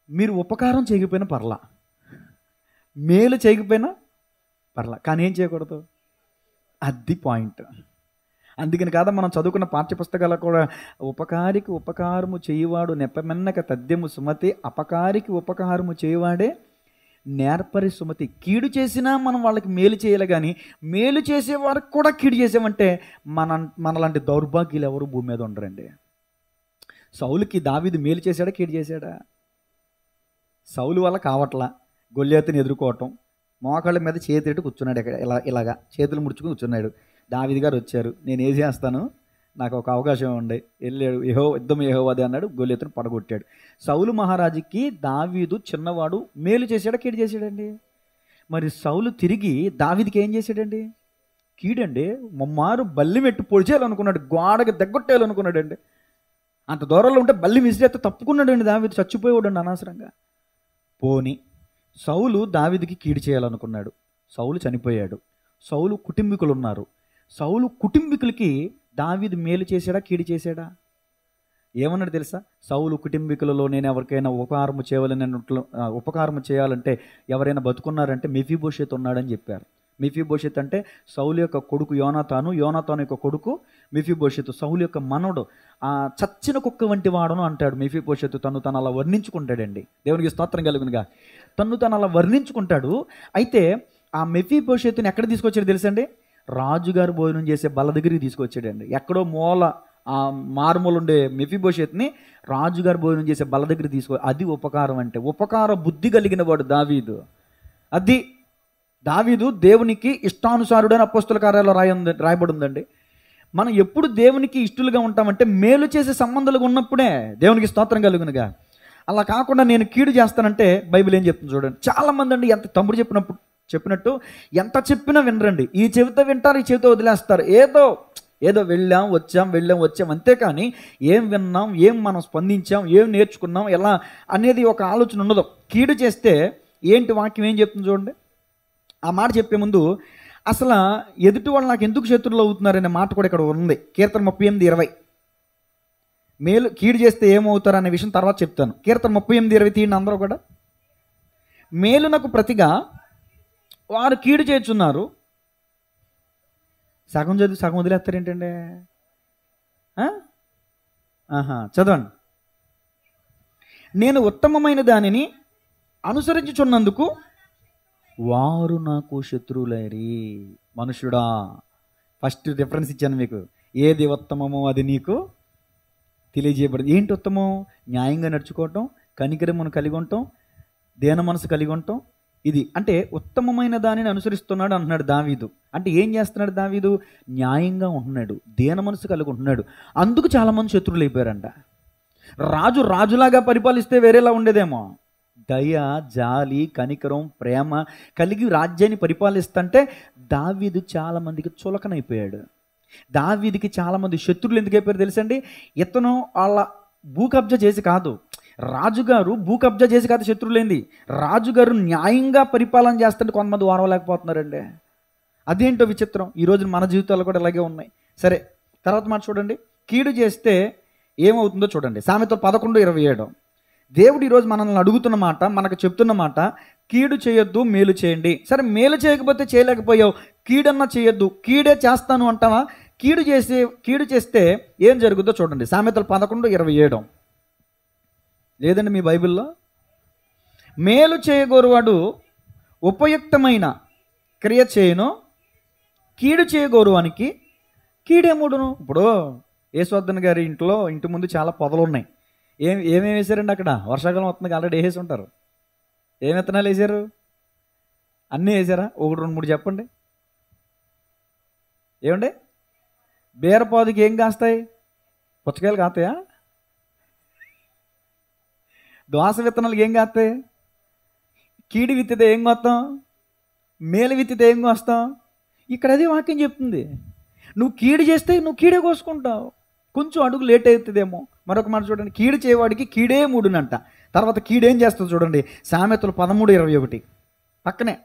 A: మీరు ఉపకారం చేయకపోయినా పర్లా, మేలు చేయకపోయినా పర్లా, కానీ ఏం చేయకూడదు, అది పాయింట్. అందుకని కాదా మనం చదువుకున్న పాఠ్యపుస్తకాలు కూడా, ఉపకారికి ఉపకారము చేయువాడు నెపమెన్నక తథ్యము సుమతి, అపకారికి ఉపకారము చేయువాడే నేర్పరి సుమతి. కీడు చేసినా మనం వాళ్ళకి మేలు చేయాలి కానీ మేలు చేసే వారికి కూడా కీడు చేసామంటే మనలాంటి దౌర్భాగ్యులు ఎవరు భూమి మీద ఉండరండి. సౌలుకి దావీదు మేలు చేశాడా, కీడు చేశాడా? సౌలు వల్ల కావట్లా, గొల్లియాతుని ఎదుర్కోవటం, మోకాళ్ళ మీద చేతిరెట్టు కూర్చున్నాడు, ఇలాగా చేతులు ముడుచుకుని కూర్చున్నాడు. దావీదు గారు వచ్చారు, నేను ఏం చేస్తాను, నాకు ఒక అవకాశం ఉండే, వెళ్ళాడు, యుద్ధం యెహోవాదే అన్నాడు, గొల్లియాతుని పడగొట్టాడు. సౌలు మహారాజుకి దావీదు చిన్నవాడు మేలు చేశాడా, కీడు చేశాడండి? మరి సౌలు తిరిగి దావీదుకి ఏం చేశాడండి? కీడండి. ముమ్మారు బల్లి మెట్టు పొడిచేయాలనుకున్నాడు, గోడకి దగ్గొట్టేయాలనుకున్నాడండి. అంత దూరంలో ఉంటే బల్లి విసిరేస్తే తప్పుకున్నాడండి దావీదు, చచ్చిపోయాడండి అనవసరంగా. పోని సౌలు దావీదుకి కీడు చేయాలనుకున్నాడు, సౌలు చనిపోయాడు. సౌలు కుటుంబీకులు ఉన్నారు, సౌలు కుటుంబీకులకి దావీదు మేలు చేశాడా, కీడు చేశాడా? ఏమన్నాడు తెలుసా? సౌలు కుటుంబీకులలో నేను ఎవరికైనా ఉపకారం చేయాలంటే ఎవరైనా బతుకున్నారంటే మెఫీబోషెత్ ఉన్నాడని చెప్పారు. మెఫీబోషెత్ అంటే సౌలు యొక్క కొడుకు యోనాతాను యొక్క కొడుకు మెఫీబోషెత్, సౌలు యొక్క మనవడు. చచ్చిన కుక్క వంటి వాడను అంటాడు మెఫీబోషెత్. తను అలా వర్ణించుకుంటాడండి. దేవునికి స్తోత్రం కలుగునుగా. తను అలా వర్ణించుకుంటాడు. అయితే ఆ మెఫీబోషెత్తుని ఎక్కడ తీసుకొచ్చాడు తెలుసండి? రాజుగారు భోజనం చేసే బల్ల దగ్గరికి తీసుకొచ్చాడండి. ఎక్కడో ఆ మారుమూల ఉండే మెఫీబోషెత్ని రాజుగారు భోజనం చేసే బల్ల దగ్గర అది ఉపకారం అంటే. ఉపకార బుద్ధి కలిగిన వాడు దావీదు. అది దావీదు దేవునికి ఇష్టానుసారుడైన అపోస్తల కార్యాల్లో రాయబడి ఉందండి. మనం ఎప్పుడు దేవునికి ఇష్టలుగా ఉంటామంటే మేలు చేసే సంబంధాలుగా ఉన్నప్పుడే. దేవునికి స్తోత్రం కలుగునుగా. అలా కాకుండా నేను కీడు చేస్తానంటే బైబిల్ ఏం చెప్తుంది చూడండి. చాలామంది అండి ఎంత తమ్ముడు చెప్పినట్టు ఎంత చెప్పినా వినరండి. ఈ చెవితో వింటారు, ఈ చెవితో వదిలేస్తారు. ఏదో వెళ్ళాం వచ్చాం అంతేకాని ఏం విన్నాం, ఏం మనం స్పందించాం, ఏం నేర్చుకున్నాం, ఎలా అనేది ఒక ఆలోచన ఉండదు. కీడు చేస్తే ఏంటి వాక్యం ఏం చెప్తుంది చూడండి. ఆ మాట చెప్పే ముందు అసలు ఎదుటి వాళ్ళు నాకు ఎందుకు శత్రువులు అవుతున్నారనే మాట కూడా ఇక్కడ ఉంది. కీర్తన 38:20. మేలు కీడు చేస్తే ఏమవుతారు అనే విషయం తర్వాత చెప్తాను. కీర్తన 38:20 తీయండి అందరూ కూడా. మేలునకు ప్రతిగా వారు కీడు చేస్తున్నారు. సగం చదివి సగం వదిలేస్తారేంటండి? చదవండి. నేను ఉత్తమమైన దానిని అనుసరించుచున్నందుకు వారు నాకు శత్రువులైరి. మనుషుడా, ఫస్ట్ రిఫరెన్స్ ఇచ్చాను మీకు. ఏది ఉత్తమమో అది నీకు తెలియజేయబడింది. ఏంటి ఉత్తమం? న్యాయంగా నడుచుకోవటం, కనికరమును కలిగి ఉండటం, దేన మనసు కలిగి ఉండటం. ఇది అంటే ఉత్తమమైన దానిని అనుసరిస్తున్నాడు అంటున్నాడు దావీదు. అంటే ఏం చేస్తున్నాడు దావీదు? న్యాయంగా ఉంటున్నాడు, దేన మనసు కలిగి ఉంటున్నాడు. అందుకు చాలామంది శత్రువులు అయిపోయారంట. రాజులాగా పరిపాలిస్తే వేరేలా ఉండేదేమో. దయ, జాలి, కనికరం, ప్రేమ కలిగి రాజ్యాన్ని పరిపాలిస్తుంటే దావీదు చాలామందికి చులకనైపోయాడు. దావీదుకి చాలామంది శత్రువులు ఎందుకు అయిపోయారు తెలుసండి? ఇతను వాళ్ళ భూ కబ్జా చేసి కాదు, రాజుగారు భూ కబ్జా చేసి కాదు శత్రువులేంది, రాజుగారు న్యాయంగా పరిపాలన చేస్తుంటే కొంతమంది వారవలేకపోతున్నారండి. అదేంటో విచిత్రం. ఈరోజు మన జీవితాలు కూడా ఇలాగే ఉన్నాయి. సరే, తర్వాత మాట చూడండి. కీడు చేస్తే ఏమవుతుందో చూడండి. సామెతలు 11:27. దేవుడు ఈరోజు మనల్ని అడుగుతున్న మాట, మనకు చెప్తున్న మాట, కీడు చేయొద్దు, మేలు చేయండి. సరే, మేలు చేయకపోతే చేయలేకపోయావు, కీడన్నా చేయొద్దు, కీడే చేస్తాను అంటావా? కీడు చేస్తే ఏం జరుగుతుందో చూడండి. సామెతలు 11:27 లేదండి మీ బైబిల్లో? మేలు చేయగోరువాడు ఉపయుక్తమైన క్రియ చేయను, కీడు చేయగోరువానికి కీడేముడును. ఇప్పుడు యేసోద్దన్ గారి ఇంటి ముందు చాలా పొదలు ఉన్నాయి. ఏమేమి వేశారండి అక్కడ? వర్షాకాలం వస్తుంది, ఆల్రెడీ వేసేసి ఉంటారు. ఏం విత్తనాలు వేసారు? అన్నీ వేసారా? 1, 2, 3 చెప్పండి. ఏమండి? బీరపాదుకి ఏం కాస్తాయి? పుచ్చకాయలు కాస్తాయా? దోస విత్తనాలకి ఏం కాస్తాయి? కీడి విత్తితే ఏం కోస్తాం? మేలు విత్తితే ఏం కోస్తాం? ఇక్కడ అదే వాక్యం చెప్తుంది. నువ్వు కీడు చేస్తే నువ్వు కీడే కోసుకుంటావు. కొంచెం అడుగు లేట్ అవుతుందేమో. మరొక మాట చూడండి. కీడు చేయవాడికి కీడే మూడునంట. తర్వాత కీడేం చేస్తుంది చూడండి. సామెతలు 13:21 పక్కనే.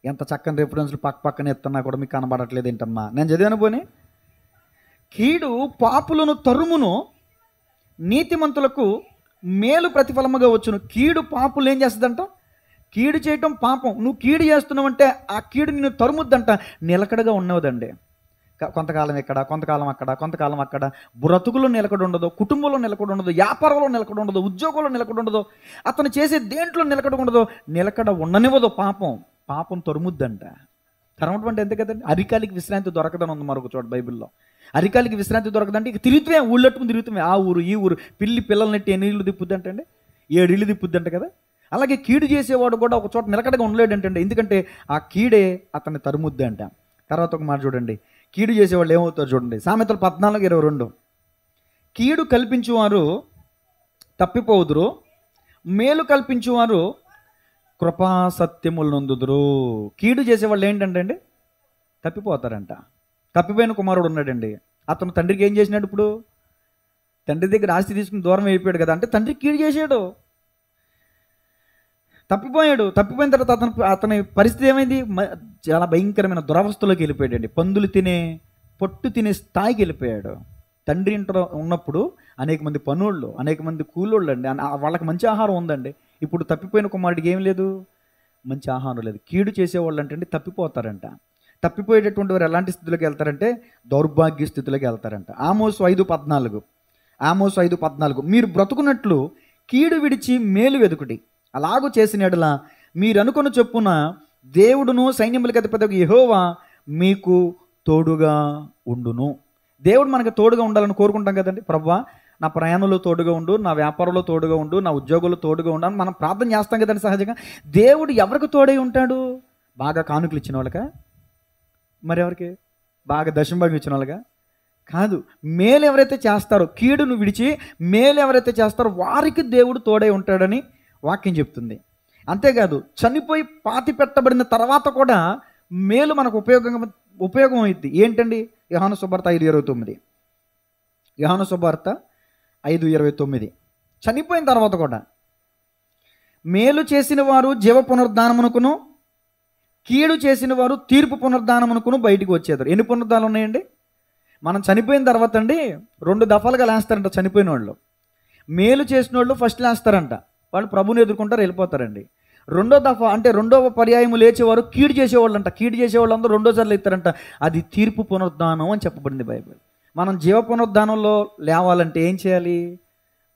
A: ఎంత చక్కని రెఫరెన్స్లు పక్కనే ఎత్తున్నా కూడా మీకు కనబడట్లేదు ఏంటమ్మా? నేను చదివాను పోనీ. కీడు పాపులను తరుమును, నీతిమంతులకు మేలు ప్రతిఫలముగా వచ్చును. కీడు పాపులు ఏం చేస్తుందంట? కీడు చేయటం పాపం. నువ్వు కీడు చేస్తున్నావంటే ఆ కీడు నిన్ను తరుముద్దంట. నిలకడగా ఉన్నదండి. కొంతకాలం ఇక్కడ, కొంతకాలం అక్కడ, కొంతకాలం అక్కడ. బ్రతుకులో నిలకడ ఉండదు, కుటుంబంలో నిలకడ ఉండదు, వ్యాపారంలో నిలకడ ఉండదు, ఉద్యోగంలో నిలకడ ఉండదు, అతను చేసే దేంట్లో నిలకడ ఉండదు. నిలకడ ఉండనివ్వదు పాపం తరుముద్దంట. తరమటం అంటే ఎంత కదండి? అరికాలికి విశ్రాంతి దొరకదని ఉంది మరొక చోట బైబిల్లో. అరికాలికి విశ్రాంతి దొరకదంటే ఇక తిరుగుతామే, ఊళ్ళట్టుకుని తిరుగుతామే. ఆ ఊరు ఈ ఊరు. పిల్లల్నెట్టి ఎన్ని ఇళ్ళు తిప్పుద్దంటే అండి? 7 ఇళ్ళు తిప్పుద్దంట కదా. అలాగే కీడు చేసేవాడు కూడా ఒక చోట నిలకడగా ఉండలేడంటే, ఎందుకంటే ఆ కీడే అతన్ని తరుముద్దంట. తర్వాత ఒక మాట చూడండి. కీడు చేసేవాళ్ళు ఏమవుతారు చూడండి. సామెతలు 14:22 కీడు కల్పించువారు తప్పిపోదురు, మేలు కల్పించువారు కృపా సత్యములు నొందుదురు. కీడు చేసేవాళ్ళు ఏంటంటే అండి తప్పిపోతారంట. తప్పిపోయిన కుమారుడు ఉన్నాడండి. అతను తండ్రికి ఏం చేసినాడు? ఇప్పుడు తండ్రి దగ్గర ఆస్తి తీసుకుని దూరం అయిపోయాడు కదా. అంటే తండ్రికి కీడు చేసాడు, తప్పిపోయిన తర్వాత అతని పరిస్థితి ఏమైంది? చాలా భయంకరమైన దురవస్థలోకి వెళ్ళిపోయాడండి. పందులు తినే పొట్టు తినే స్థాయికి వెళ్ళిపోయాడు. తండ్రి ఇంట్లో ఉన్నప్పుడు అనేక మంది పనుళ్ళు, అనేక మంది కూలోళ్ళు అండి, వాళ్ళకి మంచి ఆహారం ఉందండి. ఇప్పుడు తప్పిపోయిన కుమారుడికి ఏం లేదు, మంచి ఆహారం లేదు. కీడు చేసేవాళ్ళు అంటే తప్పిపోతారంట. తప్పిపోయేటటువంటి వారు ఎలాంటి స్థితిలోకి వెళ్తారంటే దౌర్భాగ్య స్థితిలోకి వెళ్తారంట. ఆమోసు 5:14 మీరు బ్రతుకున్నట్లు కీడు విడిచి మేలు వెదుకుడి, అలాగూ చేసిన యెడల మీరు అనుకున్న చొప్పున దేవుడును సైన్యములకు అధిపతి యెహోవా మీకు తోడుగా ఉండును. దేవుడు మనకు తోడుగా ఉండాలని కోరుకుంటాం కదండి. ప్రభువా నా ప్రయాణంలో తోడుగా ఉండు, నా వ్యాపారంలో తోడుగా ఉండు, నా ఉద్యోగంలో తోడుగా ఉండు అని మనం ప్రార్థన చేస్తాం కదండి సహజంగా. దేవుడు ఎవరికి తోడై ఉంటాడు? బాగా కానుకలు ఇచ్చిన వాళ్ళకా? మరి ఎవరికి? బాగా దశంభాగం ఇచ్చిన వాళ్ళగా? కాదు. మేలు ఎవరైతే చేస్తారో, కీడును విడిచి మేలు ఎవరైతే చేస్తారో వారికి దేవుడు తోడై ఉంటాడని వాక్యం చెప్తుంది. అంతేకాదు, చనిపోయి పాతి పెట్టబడిన తర్వాత కూడా మేలు మనకు ఉపయోగం అయింది. ఏంటండి? యోహాను సువార్త 5:29 చనిపోయిన తర్వాత కూడా మేలు చేసిన వారు జీవ పునరుద్ధానమునకును, కీడు చేసిన వారు తీర్పు పునరుద్ధానమునకును బయటికి వచ్చేదారు. ఎన్ని పునరుద్ధానాలు ఉన్నాయండి? మనం చనిపోయిన తర్వాత అండి 2 దఫాలుగా లేస్తారంట చనిపోయిన వాళ్ళు. మేలు చేసిన వాళ్ళు ఫస్ట్ లేస్తారంట, వాళ్ళు ప్రభుని ఎదుర్కొంటారు, వెళ్ళిపోతారండి. రెండో దఫా అంటే రెండవ పర్యాయము లేచేవారు కీడు చేసేవాళ్ళు అంట. కీడు చేసేవాళ్ళు అందరూ రెండోసార్లు ఎత్తారంట. అది తీర్పు పునరుద్ధానం అని చెప్పబడింది బైబిల్. మనం జీవ పునరుద్ధానంలో లేవాలంటే ఏం చేయాలి?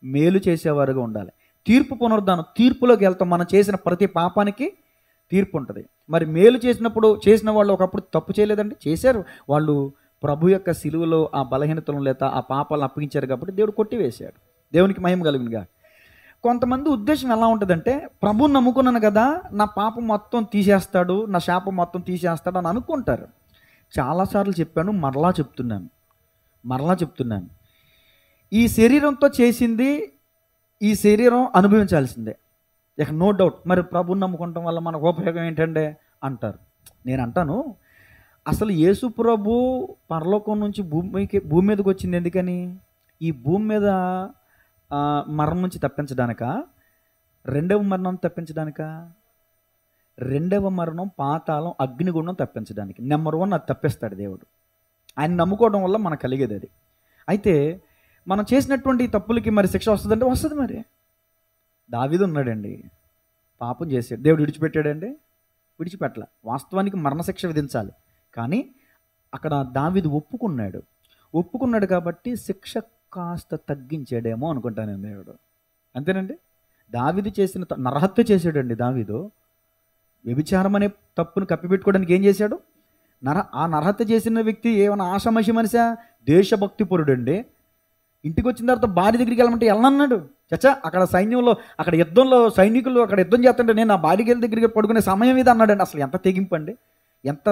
A: మేలు చేసేవారుగా ఉండాలి. తీర్పు పునరుద్ధానం, తీర్పులోకి వెళ్తాం. మనం చేసిన ప్రతి పాపానికి తీర్పు ఉంటుంది. మరి మేలు చేసిన వాళ్ళు ఒకప్పుడు తప్పు చేయలేదండి, చేశారు. వాళ్ళు ప్రభు యొక్క సిలువలో ఆ బలహీనతలను లేక ఆ పాపాలను అప్పగించారు కాబట్టి దేవుడు కొట్టివేశాడు. దేవునికి మహిమ కలుగునుగా. కొంతమంది ఉద్దేశం ఎలా ఉంటుందంటే, ప్రభుని నమ్ముకున్నాను కదా, నా పాపం మొత్తం తీసేస్తాడు, నా శాపం మొత్తం తీసేస్తాడు అని అనుకుంటారు. చాలాసార్లు చెప్పాను, మరలా చెప్తున్నాను, ఈ శరీరంతో చేసింది ఈ శరీరం అనుభవించాల్సిందే, ఇక నో డౌట్. మరి ప్రభుని నమ్ముకోవటం వల్ల మనకు ఉపయోగం ఏంటంటే అంటారు. నేను అంటాను, అసలు యేసు ప్రభు పరలోకం నుంచి భూమి మీదకి వచ్చింది ఎందుకని? ఈ భూమి మీద మరణం నుంచి తప్పించడానిక? రెండవ మరణం తప్పించడానిక? రెండవ మరణం పాతాళం అగ్నిగుండం తప్పించడానికి. నెంబర్ 1 అది తప్పిస్తాడు దేవుడు. ఆయన నమ్ముకోవడం వల్ల మనకు కలిగేది అది. అయితే మనం చేసినటువంటి తప్పులకి మరి శిక్ష వస్తుందంటే వస్తుంది. మరి దావీదు ఉన్నాడండి, పాపం చేశాడు, దేవుడు విడిచిపెట్టాడండి? విడిచిపెట్టలే. వాస్తవానికి మరణశిక్ష విధించాలి, కానీ అక్కడ దావీదు ఒప్పుకున్నాడు కాబట్టి శిక్ష కాస్త తగ్గించాడేమో అనుకుంటాను దేవుడు. అంతేనండి. దావీదు చేసిన నరహత్య చేశాడండి. దావీదు వ్యభిచారం అనే తప్పును కప్పిపెట్టుకోవడానికి ఏం చేశాడు? ఆ నరహత్య చేసిన వ్యక్తి ఏమైనా ఆషామాషి మనిషా? దేశభక్తి పరుడండి. ఇంటికి వచ్చిన తర్వాత భార్య దగ్గరికి వెళ్ళమంటే వెళ్ళనన్నాడు. చచ్చా, అక్కడ సైన్యంలో, అక్కడ యుద్ధంలో సైనికులు అక్కడ యుద్ధం చేస్తుంటే నేను నా భార్య దగ్గరికి పడుకునే సమయం ఇది అన్నాడండి. అసలు ఎంత తెగింపు అండి, ఎంత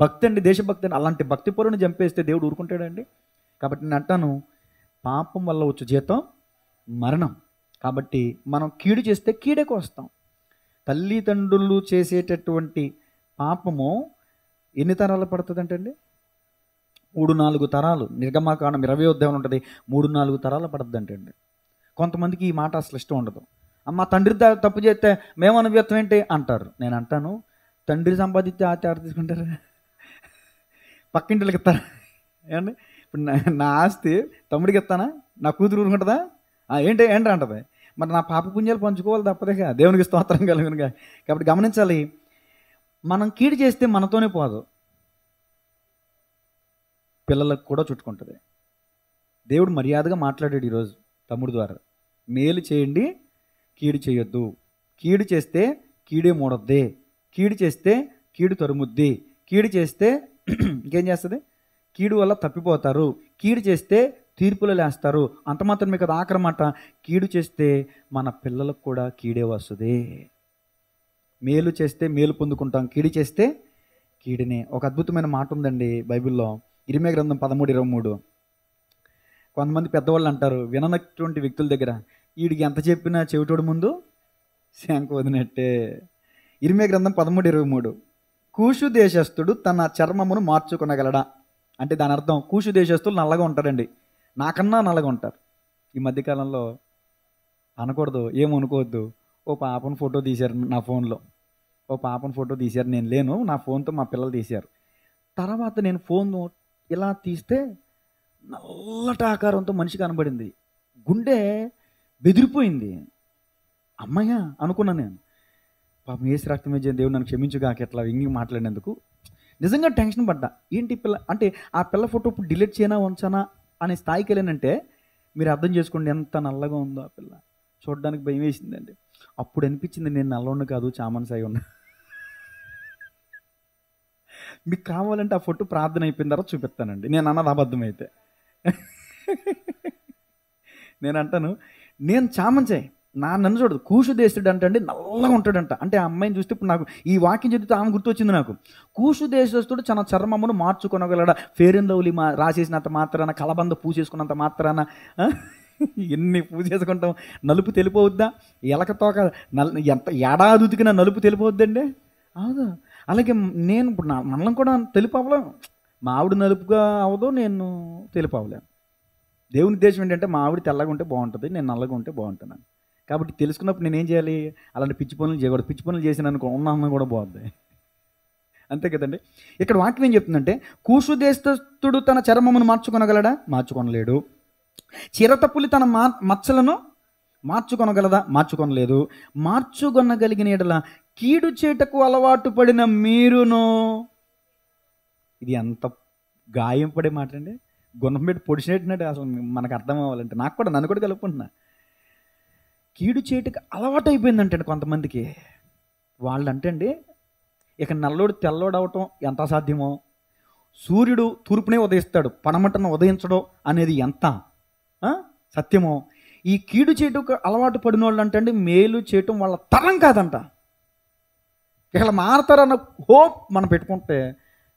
A: భక్తి అండి, దేశభక్తి అండి. అలాంటి భక్తి పరుని చంపేస్తే దేవుడు ఊరుకుంటాడండి? కాబట్టి నేను అంటాను, పాపం వల్ల వచ్చు జీతం మరణం. కాబట్టి మనం కీడు చేస్తే కీడకు వస్తాం. తల్లిదండ్రులు చేసేటటువంటి పాపము ఎన్ని తరాలు పడుతుందంటండి? 3-4 తరాలు. నిర్గమాకాండం 20వ అధ్యాయం ఉంటుంది, 3-4 తరాలు పడుతుంది అంటండి. కొంతమందికి ఈ మాట అసలు ఇష్టం ఉండదు. అమ్మ తండ్రి తప్పు చేస్తే మేము అనుభవిస్తాం ఏంటి అంటారు. నేను అంటాను, తండ్రి సంపాదిస్తే ఆచారం తీసుకుంటారు, పక్కింటికి ఇస్తారా? ఏమండి, ఇప్పుడు నా ఆస్తి తమ్ముడికి ఇస్తానా? నా కూతురు ఊరుకుంటుందా? ఏంటి అంటది. మరి నా పాప పుణ్యాలు పంచుకోవాలి తప్పదేగా, దేవునికి స్తోత్రం కలుగునుగా. కాబట్టి గమనించాలి, మనం కీడు చేస్తే మనతోనే పోదు, పిల్లలకు కూడా చుట్టుకుంటుంది. దేవుడు మర్యాదగా మాట్లాడాడు ఈరోజు తమ్ముడు ద్వారా. మేలు చేయండి, కీడు చేయొద్దు. కీడు చేస్తే కీడే మూడొద్ది, కీడు చేస్తే కీడు తరుముద్ది, కీడు చేస్తే ఇంకేం చేస్తుంది? కీడు వల్ల తప్పిపోతారు, కీడు చేస్తే తీర్పులు లేస్తారు. అంత మాత్రం మీకు అది ఆఖరి మాట. కీడు చేస్తే మన పిల్లలకు కూడా కీడే వస్తుంది. మేలు చేస్తే మేలు పొందుకుంటాం, కీడు చేస్తే కీడునే. ఒక అద్భుతమైన మాట ఉందండి బైబిల్లో, ఇర్మీయా గ్రంథం 13:23. కొంతమంది పెద్దవాళ్ళు అంటారు విననటువంటి వ్యక్తుల దగ్గర, వీడికి ఎంత చెప్పినా చెవిటోడు ముందు శాంక వదినట్టే. ఇర్మీయా గ్రంథం 13:23. కూషు దేశస్థుడు తన చర్మమును మార్చుకొనగలడా? అంటే దాని అర్థం, కూషు దేశస్థులు నల్లగా ఉంటారండి, నాకన్నా నల్లగా ఉంటారు. ఈ మధ్యకాలంలో అనకూడదు, ఏమనుకోవద్దు, ఓ పాపను ఫోటో తీశారు నా ఫోన్లో, నేను లేను, నా ఫోన్తో మా పిల్లలు తీశారు. తర్వాత నేను ఫోన్ ఇలా తీస్తే నల్లటి ఆకారంతో మనిషి కనబడింది. గుండె బెదిరిపోయింది. అమ్మయ్య అనుకున్నాను నేను. పాపం ఏసు రక్తం మీద దేవుడు నన్ను క్షమించుగాక ఇట్లా ఇంగి మాట్లాడినందుకు. నిజంగా టెన్షన్ పడ్డా. ఏంటి పిల్ల అంటే ఆ పిల్ల ఫోటో ఇప్పుడు డిలీట్ చేయనా ఉంచానా అనే స్థాయికి వెళ్ళానంటే మీరు అర్థం చేసుకోండి ఎంత నల్లగా ఉందో ఆ పిల్ల. చూడడానికి భయం వేసిందండి. అప్పుడు అనిపించింది నేను నల్లోని కాదు, చామన్ సాయి ఉన్నా. మీకు కావాలంటే ఆ ఫోటో ప్రార్థన అయిపోయిన తర్వాత చూపిస్తానండి. నేను అన్నది అబద్ధమైతే. నేను అంటాను నేను చామన్ సాయి, నన్ను చూడదు. కూషు దేశుడు అంటండి నల్లగా ఉంటాడంట. అంటే ఆ అమ్మాయిని చూస్తే ఇప్పుడు నాకు ఈ వాక్యం చదివితే ఆమె గుర్తొచ్చింది నాకు. కూషు దేశస్తుడు తన చర్మమును మార్చుకొనగలడా? ఫేర్ అండ్ లవ్లీ రాసేసినంత మాత్రాన, కలబంద పూసేసుకున్నంత మాత్రాన, ఎన్ని పూజ చేసుకుంటాం, నలుపు తెలిపోవద్దా? ఎలకతోక ఎంత ఏడాది ఉతికినా నలుపు తెలిపోవద్దండి? అవును. అలాగే నేను ఇప్పుడు మనల్ని కూడా తెలుపు అవ్వలేం. మా ఆవిడ నలుపుగా అవ్వదు, నేను తెలుపు అవ్వలేను. దేవుని ఉద్దేశం ఏంటంటే మా ఆవిడ తెల్లగా ఉంటే బాగుంటుంది, నేను నల్లగా ఉంటే బాగుంటున్నాను. కాబట్టి తెలుసుకున్నప్పుడు నేనేం చేయాలి? అలాంటి పిచ్చి పనులు చేయకూడదు. పిచ్చి పనులు చేసిన అనుకో ఉన్న కూడా బాగుంది. అంతే కదండి. ఇక్కడ వాక్యం ఏం చెప్తుందంటే కూషు దేశస్థుడు తన చర్మమును మార్చుకొనగలడా? మార్చుకొనలేడు. చిరతపులి తన మచ్చలను మార్చుకొనగలదా? మార్చుకొనలేదు. మార్చుకొనగలిగిన ఎడల కీడు చేటకు అలవాటు పడిన మీరును. ఇది ఎంత గాయం పడే మాట అండి. గుణం పెట్టి పొడిచినట్టు అసలు మనకు అర్థం అవ్వాలంటే నాకు కూడా, నన్ను కూడా కలుపుకుంటున్నా. కీడు చేటుకు అలవాటు అయిపోయిందంటండి కొంతమందికి. వాళ్ళు అంటండి ఇక నల్లోడు తెల్లోడు అవటం ఎంత అసాధ్యమో, సూర్యుడు తూర్పునే ఉదయిస్తాడు, పడమటను ఉదయించడం అనేది ఎంత సత్యమో, ఈ కీడు చేటుకు అలవాటు పడిన వాళ్ళు అంటండి మేలు చేయటం వాళ్ళ తరం కాదంట. ఇక మారతారన్న హోప్ మనం పెట్టుకుంటే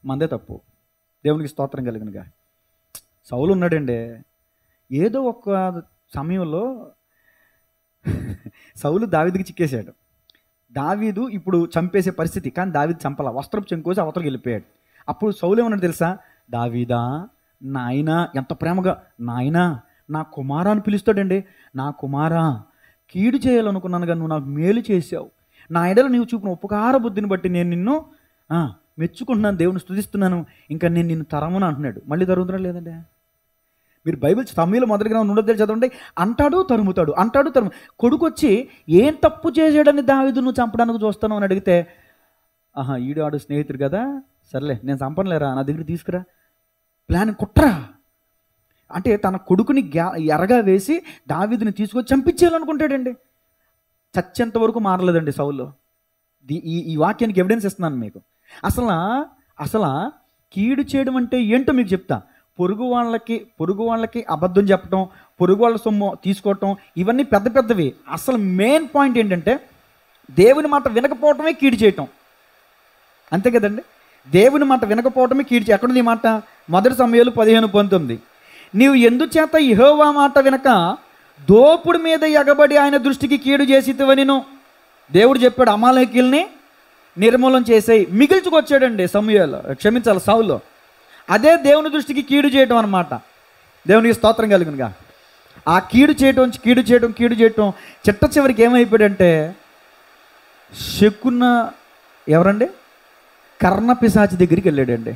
A: మనదే తప్పు. దేవునికి స్తోత్రం కలిగినగా. సౌలు ఉన్నాడండి. ఏదో ఒక సమయంలో సౌలు దావీదుకి చిక్కేశాడు. దావీదు ఇప్పుడు చంపేసే పరిస్థితి, కానీ దావీదు చంపలా, వస్త్రపు చెంకోసి అవతలకి వెళ్ళిపోయాడు. అప్పుడు సౌలు ఏమన్నాడు తెలుసా? దావీదా, నాయనా, ఎంత ప్రేమగా నాయనా, నా కుమారా అని పిలుస్తాడండి. నా కుమారా, కీడు చేయాలనుకున్నాను కానీ నువ్వు నాకు మేలు చేసావు. నా ఎడల నీవు చూపిన ఉపకార బుద్ధిని బట్టి నేను నిన్ను మెచ్చుకుంటున్నాను, దేవుని స్తుతిస్తున్నాను, ఇంకా నేను నిన్ను తరమును అంటున్నాడు. మళ్ళీ తరుగుతున్నా లేదండి. మీరు బైబిల్ సమయంలో మొదటి గ్రంథం 1 చదవండి. అంటాడు తరుముతాడు, అంటాడు తరుము. కొడుకు వచ్చి ఏం తప్పు చేసాడని దావీదు నువ్వు చంపడానికి చూస్తాను అని అడిగితే, ఈడు ఆడు స్నేహితుడు కదా, సర్లే నేను చంపనులేరా, నా దగ్గర తీసుకురా, ప్లాన్ కుట్రా అంటే తన కొడుకుని ఎరగా వేసి దావీదుని తీసుకొచ్చి చంపించేయాలనుకుంటాడండి. చచ్చేంత వరకు మారలేదండి సౌలు. ఈ వాక్యానికి ఎవిడెన్స్ ఇస్తున్నాను మీకు. అసలు కీడు చేయడం అంటే ఏంటో మీకు చెప్తా. పొరుగు వాళ్ళకి అబద్ధం చెప్పడం, పొరుగు వాళ్ళ సొమ్ము తీసుకోవటం, ఇవన్నీ పెద్ద పెద్దవి. అసలు మెయిన్ పాయింట్ ఏంటంటే దేవుని మాట వినకపోవటమే కీడు చేయటం. అంతే కదండి. దేవుని మాట వినకపోవటమే కీడు చేయ. ఎక్కడుంది ఈ మాట? 1 సమూయేలు 15:19. నీవు ఎందుచేత యెహోవా మాట వినక దోపుడు మీద ఎగబడి ఆయన దృష్టికి కీడు చేసితివనిను. దేవుడు చెప్పాడు అమాలేకీల్ని నిర్మూలన చేసేయి, మిగిల్చుకొచ్చాడండి సౌలు. అదే దేవుని దృష్టికి కీడు చేయటం అన్నమాట. దేవునికి స్తోత్రం కలుగునుగా. ఆ కీడు చేయటం చిట్ట చివరికి ఏమైపోయాడంటే శకున ఎవరండి? కర్ణపిశాచి దగ్గరికి వెళ్ళాడండి.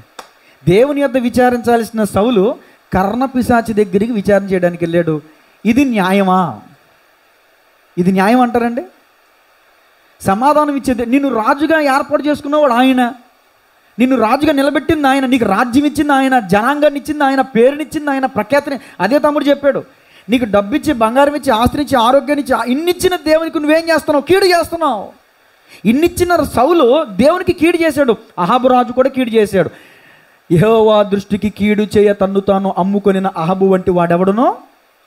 A: దేవుని యొద్ద విచారించాల్సిన సౌలు కర్ణపిశాచి దగ్గరికి విచారణ చేయడానికి వెళ్ళాడు. ఇది న్యాయమా? ఇది న్యాయం అంటారండి? సమాధానం ఇచ్చేది, నిన్ను రాజుగా ఏర్పాటు చేసుకున్నవాడు ఆయన, నిన్ను రాజుగా నిలబెట్టింది ఆయన, నీకు రాజ్యం ఇచ్చింది ఆయన, జనాంగాన్ని ఇచ్చింది ఆయన, పేరునిచ్చింది ఆయన, ప్రఖ్యాతిని. అదే తమ్ముడు చెప్పాడు, నీకు డబ్బిచ్చి, బంగారం ఇచ్చి, ఆస్తినిచ్చి, ఆరోగ్యాన్ని ఇచ్చి, ఇన్నిచ్చిన దేవునికి నువ్వేం చేస్తున్నావు? కీడు చేస్తున్నావు. ఇన్నిచ్చిన సౌలు దేవునికి కీడు చేశాడు. అహాబు రాజు కూడా కీడు చేశాడు. యెహోవా దృష్టికి కీడు చేయ తన్ను తాను అమ్ముకొనిన అహాబు వంటి వాడెవడునో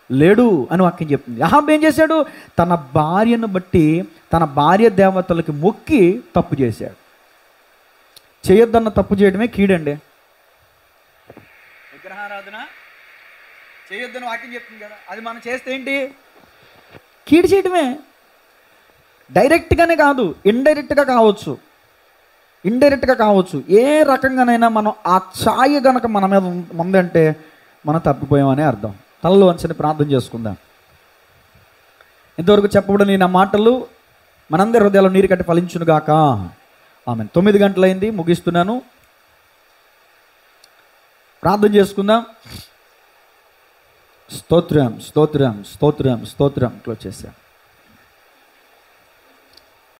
A: లేడు అని వాక్యం చెప్తుంది. అహాబు ఏం చేశాడు? తన భార్యను బట్టి తన భార్య దేవతలకి మొక్కి తప్పు చేశాడు. చేయొద్దన్న తప్పు చేయడమే కీడండి. విగ్రహారాధన చేయొద్దని వాక్యం చెప్తుంది కదా, అది మనం చేస్తే ఏంటి? కీడు చేయడమే. డైరెక్ట్గానే కాదు, ఇండైరెక్ట్గా కావచ్చు. ఏ రకంగానైనా మనం ఆ ఛాయ గనక మన మీద ఉందంటే మనం తప్పిపోయామనే అర్థం. తలలో వంచని ప్రార్థన చేసుకుందాం. ఇంతవరకు చెప్పబడిన నా మాటలు మనందరి హృదయాల్లో నీరు కట్టి ఫలించునుగాక. ఆమెన్. 9 గంటలైంది, ముగిస్తున్నాను. ప్రార్థన చేసుకుందాం. స్తోత్రం స్తోత్రం స్తోత్రం స్తోత్రం. క్లోజ్ చేశాం.